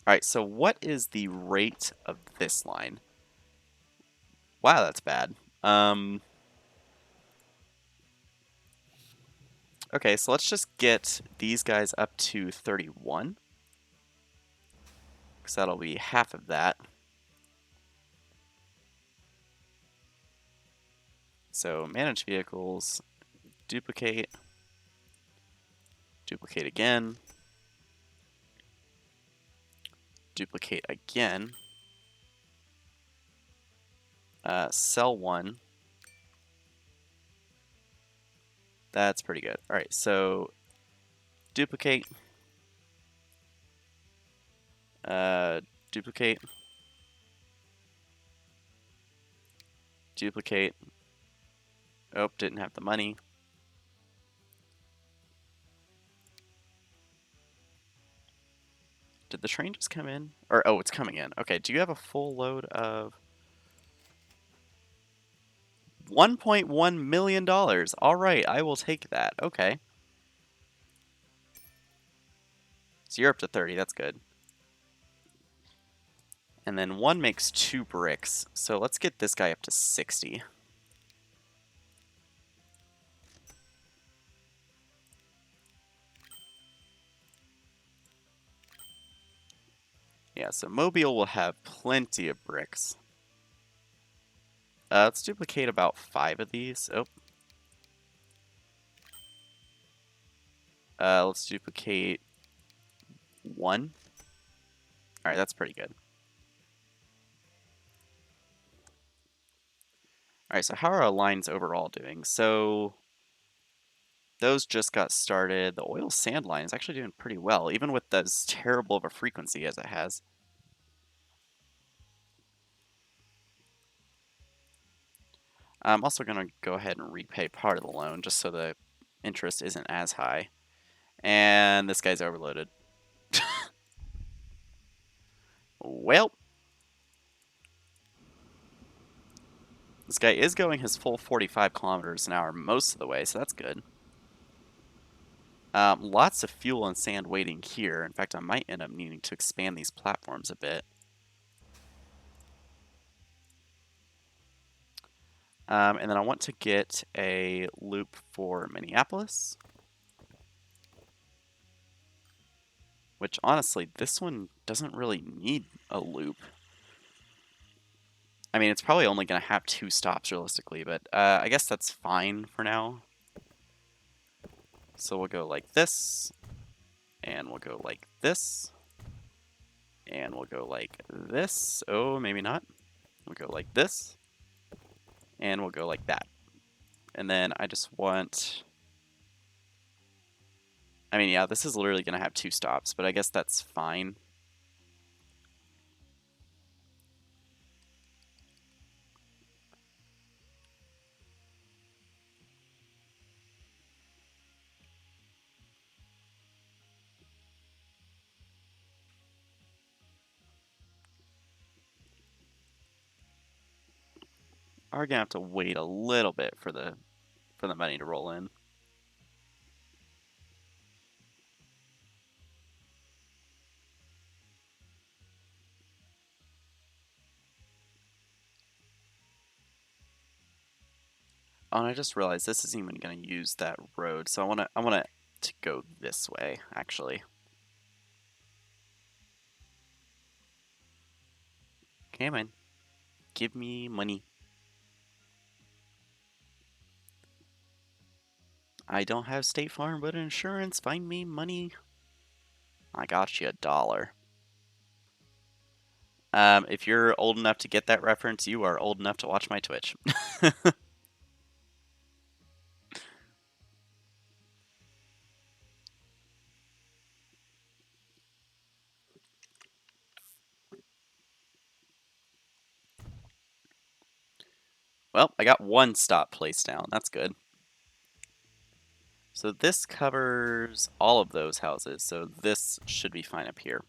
All right, so what is the rate of this line? Wow, that's bad. Okay, so let's just get these guys up to 31. Because that'll be half of that. So manage vehicles, duplicate, duplicate again, duplicate again, sell one. That's pretty good. All right, so duplicate, duplicate, duplicate. Oh, didn't have the money. Did the train just come in? Or, oh, it's coming in. Okay, do you have a full load of... $1.1 million. All right, I will take that. Okay. So you're up to 30. That's good. And then one makes 2 bricks. So let's get this guy up to 60. Yeah, so Mobile will have plenty of bricks. Let's duplicate about 5 of these. Oh. Let's duplicate 1. Alright, that's pretty good. Alright, so how are our lines overall doing? So those just got started. The oil sand line is actually doing pretty well, even with as terrible of a frequency as it has. I'm also going to go ahead and repay part of the loan just so the interest isn't as high. And this guy's overloaded. Well, this guy is going his full 45 kilometers an hour most of the way, so that's good. Lots of fuel and sand waiting here. In fact, I might end up needing to expand these platforms a bit. And then I want to get a loop for Minneapolis. Which, honestly, this one doesn't really need a loop. I mean, it's probably only going to have 2 stops, realistically, but I guess that's fine for now. So we'll go like this, and we'll go like this, and we'll go like this. Oh, maybe not. We'll go like this, and we'll go like that. And then I just want... I mean, yeah, this is literally going to have 2 stops, but I guess that's fine. Are gonna have to wait a little bit for the money to roll in. Oh, and I just realized this isn't even gonna use that road, so I want it to go this way, actually. Okay, man. Give me money. I don't have State Farm, but insurance. Find me money. I got you $1. If you're old enough to get that reference, you are old enough to watch my Twitch. Well, I got 1 stop placed down. That's good. So this covers all of those houses, so this should be fine up here.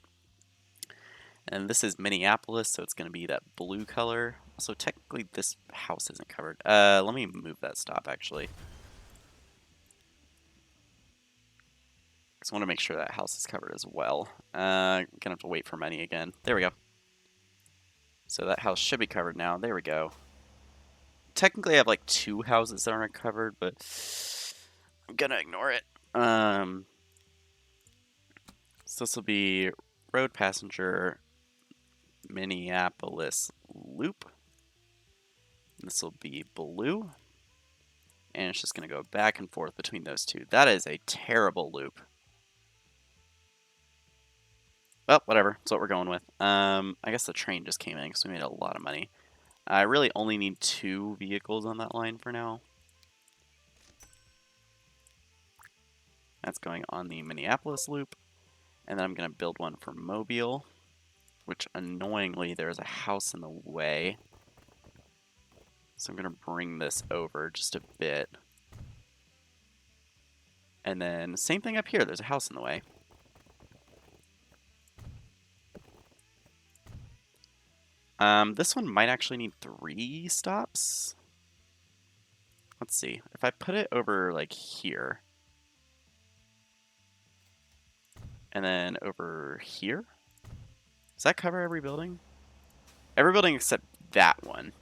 And this is Minneapolis, so it's going to be that blue color. So technically this house isn't covered. Let me move that stop, actually. Because I want to make sure that house is covered as well. Gonna have to wait for money again. There we go. So that house should be covered now. There we go. Technically I have like 2 houses that aren't covered, but I'm gonna ignore it. So this will be road passenger Minneapolis loop. This will be blue. And it's just going to go back and forth between those 2. That is a terrible loop. Well, whatever. That's what we're going with. I guess the train just came in because we made a lot of money. I really only need 2 vehicles on that line for now. That's going on the Minneapolis loop. And then I'm going to build one for Mobile, which annoyingly there's a house in the way. So I'm going to bring this over just a bit. And then same thing up here. There's a house in the way. This one might actually need 3 stops. let's see. If I put it over like here, and then over here, does that cover every building? Every building except that one.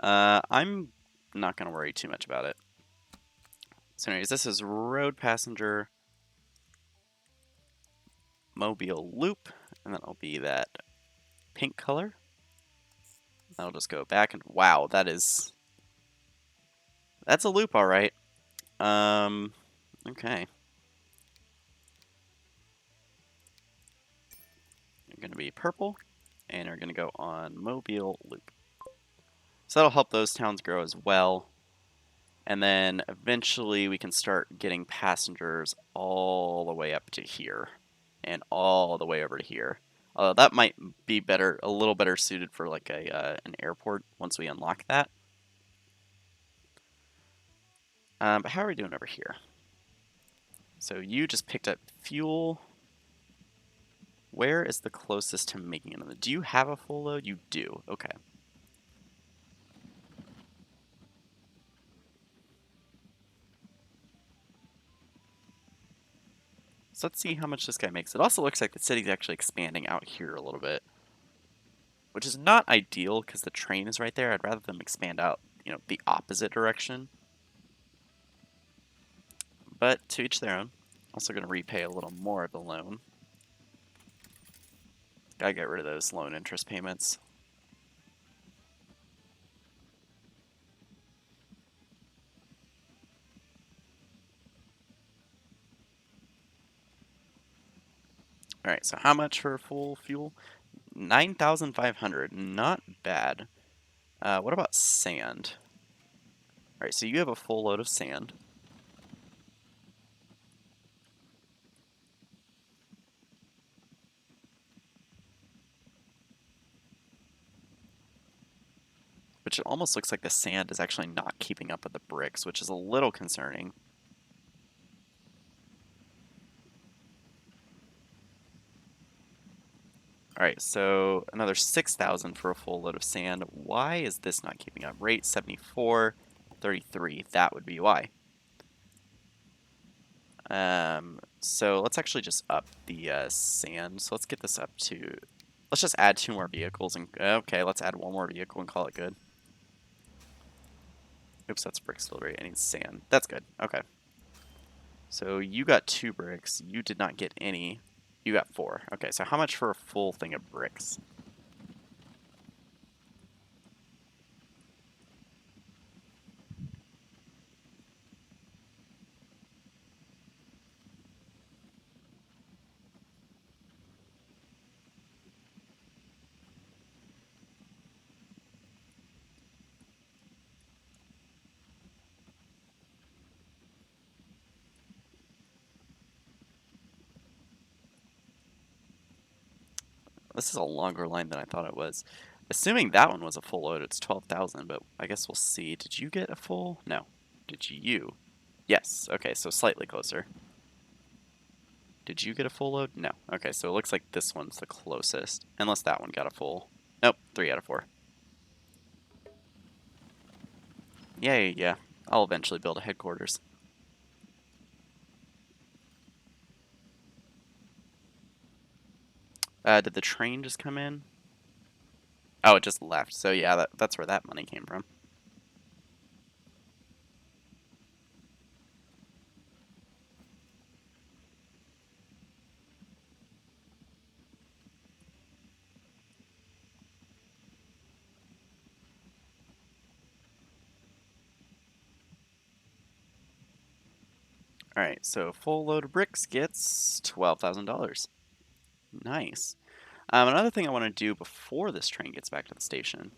I'm not gonna worry too much about it. So anyways, this is road passenger mobile loop, and that'll be that pink color. That'll just go back, and wow, that's a loop, all right. Okay. You're gonna be purple, and you're gonna go on mobile loop. So that'll help those towns grow as well. And then eventually we can start getting passengers all the way up to here and all the way over to here. That might be better, a little better suited for like an airport once we unlock that. But how are we doing over here? So you just picked up fuel. Where is the closest to making it? Do you have a full load? You do. Okay. So let's see how much this guy makes. It also looks like the city's actually expanding out here a little bit, which is not ideal because the train is right there. I'd rather them expand out, the opposite direction. But to each their own. Also going to repay a little more of the loan. Gotta get rid of those loan interest payments. Alright, so how much for full fuel? 9,500. Not bad. What about sand? Alright, so you have a full load of sand. Which it almost looks like the sand is actually not keeping up with the bricks, which is a little concerning. Alright, so another 6,000 for a full load of sand. Why is this not keeping up? Rate 74, 33. That would be why. So let's actually just up the sand. So let's get this up to... Let's just add 2 more vehicles. And okay, let's add 1 more vehicle and call it good. Oops, that's bricks filled rate. I need sand. That's good. Okay. So you got 2 bricks. You did not get any. You got 4. Okay, so how much for a full thing of bricks? This is a longer line than I thought it was. Assuming that one was a full load, it's 12,000, but I guess we'll see. Did you get a full? No. Did you? Yes. Okay, so slightly closer. Did you get a full load? No. Okay, so it looks like this one's the closest. Unless that one got a full. Nope, 3 out of 4. Yeah. I'll eventually build a headquarters. Did the train just come in? Oh, it just left. So yeah, that's where that money came from. Alright, so full load of bricks gets $12,000. Nice. Another thing I want to do before this train gets back to the station.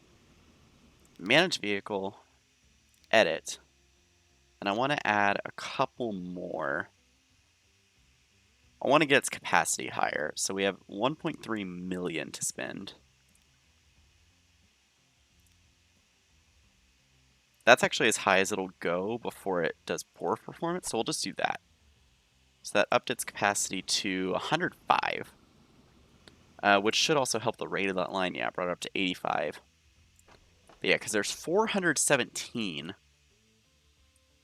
Manage vehicle, edit, and I want to add a couple more. I want to get its capacity higher, so we have 1.3 million to spend. That's actually as high as it'll go before it does poor performance, so we'll just do that. So that upped its capacity to 105, which should also help the rate of that line. Yeah, brought it up to 85. But yeah, because there's 417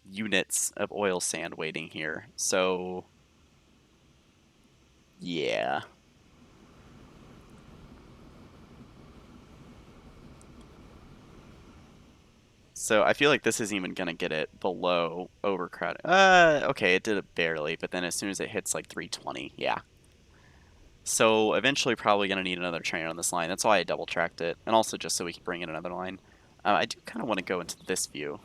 units of oil sand waiting here. So, yeah. So I feel like this isn't even gonna get it below overcrowded. Okay, it did it barely, but then as soon as it hits like 320, yeah. So eventually probably gonna need another train on this line. That's why I double tracked it, and also just so we can bring in another line. I do kind of want to go into this view,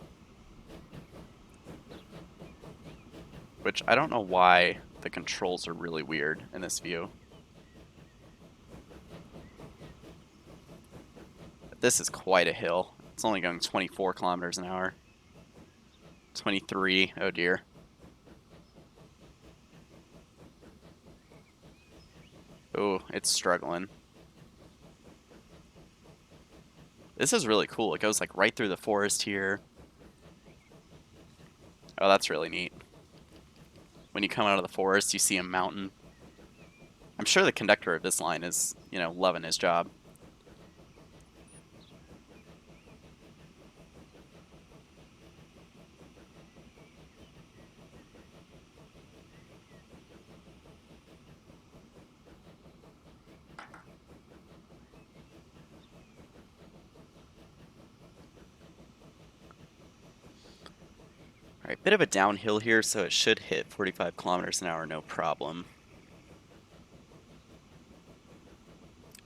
which I don't know why the controls are really weird in this view. This is quite a hill. It's only going 24 kilometers an hour. 23, oh dear. Oh, it's struggling. This is really cool. It goes like right through the forest here. Oh, that's really neat. When you come out of the forest, you see a mountain. I'm sure the conductor of this line is, loving his job. All right, bit of a downhill here, so it should hit 45 kilometers an hour, no problem.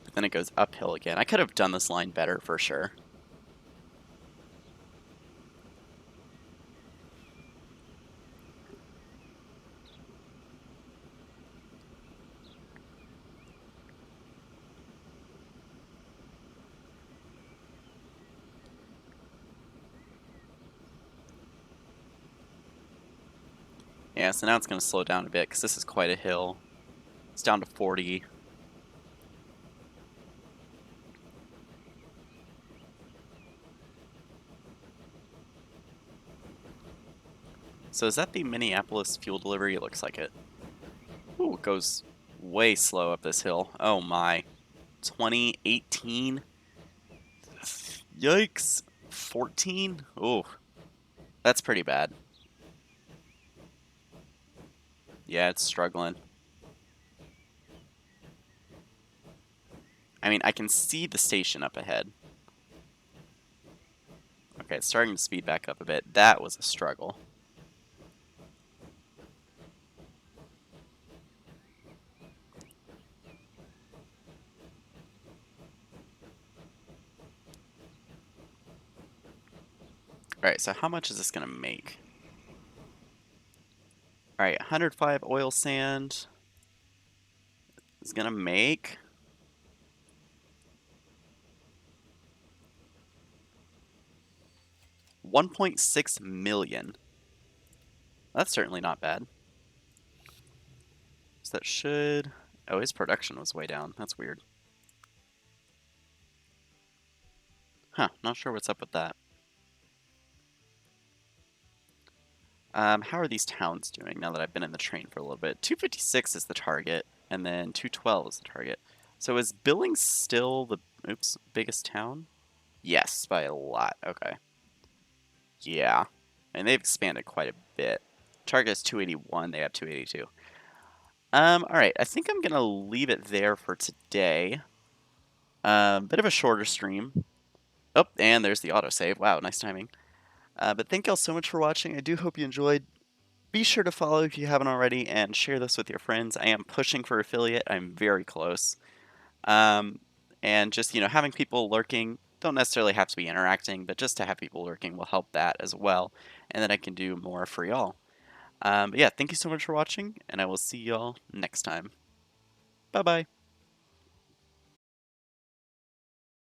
But then it goes uphill again. I could have done this line better for sure. Yeah, so now it's going to slow down a bit because this is quite a hill. It's down to 40. So is that the Minneapolis fuel delivery? It looks like it. Ooh, it goes way slow up this hill. Oh my. 2018? Yikes. 14? Oh, that's pretty bad. Yeah, it's struggling. I mean, I can see the station up ahead. Okay, it's starting to speed back up a bit. That was a struggle. Alright, so how much is this going to make? Alright, 105 oil sand is going to make 1.6 million. That's certainly not bad. So that should... Oh, his production was way down. That's weird. Huh, not sure what's up with that. How are these towns doing now that I've been in the train for a little bit? 256 is the target, and then 212 is the target. So is Billings still the biggest town? Yes, by a lot. Okay. Yeah. And they've expanded quite a bit. Target is 281, they have 282. Alright, I think I'm gonna leave it there for today. Bit of a shorter stream. Oh, and there's the autosave. Wow, nice timing. But thank y'all so much for watching. I do hope you enjoyed. Be sure to follow if you haven't already and share this with your friends. I am pushing for affiliate. I'm very close. And just, having people lurking, don't necessarily have to be interacting, but just to have people lurking will help that as well. And then I can do more for y'all. But yeah, thank you so much for watching, and I will see y'all next time. Bye-bye.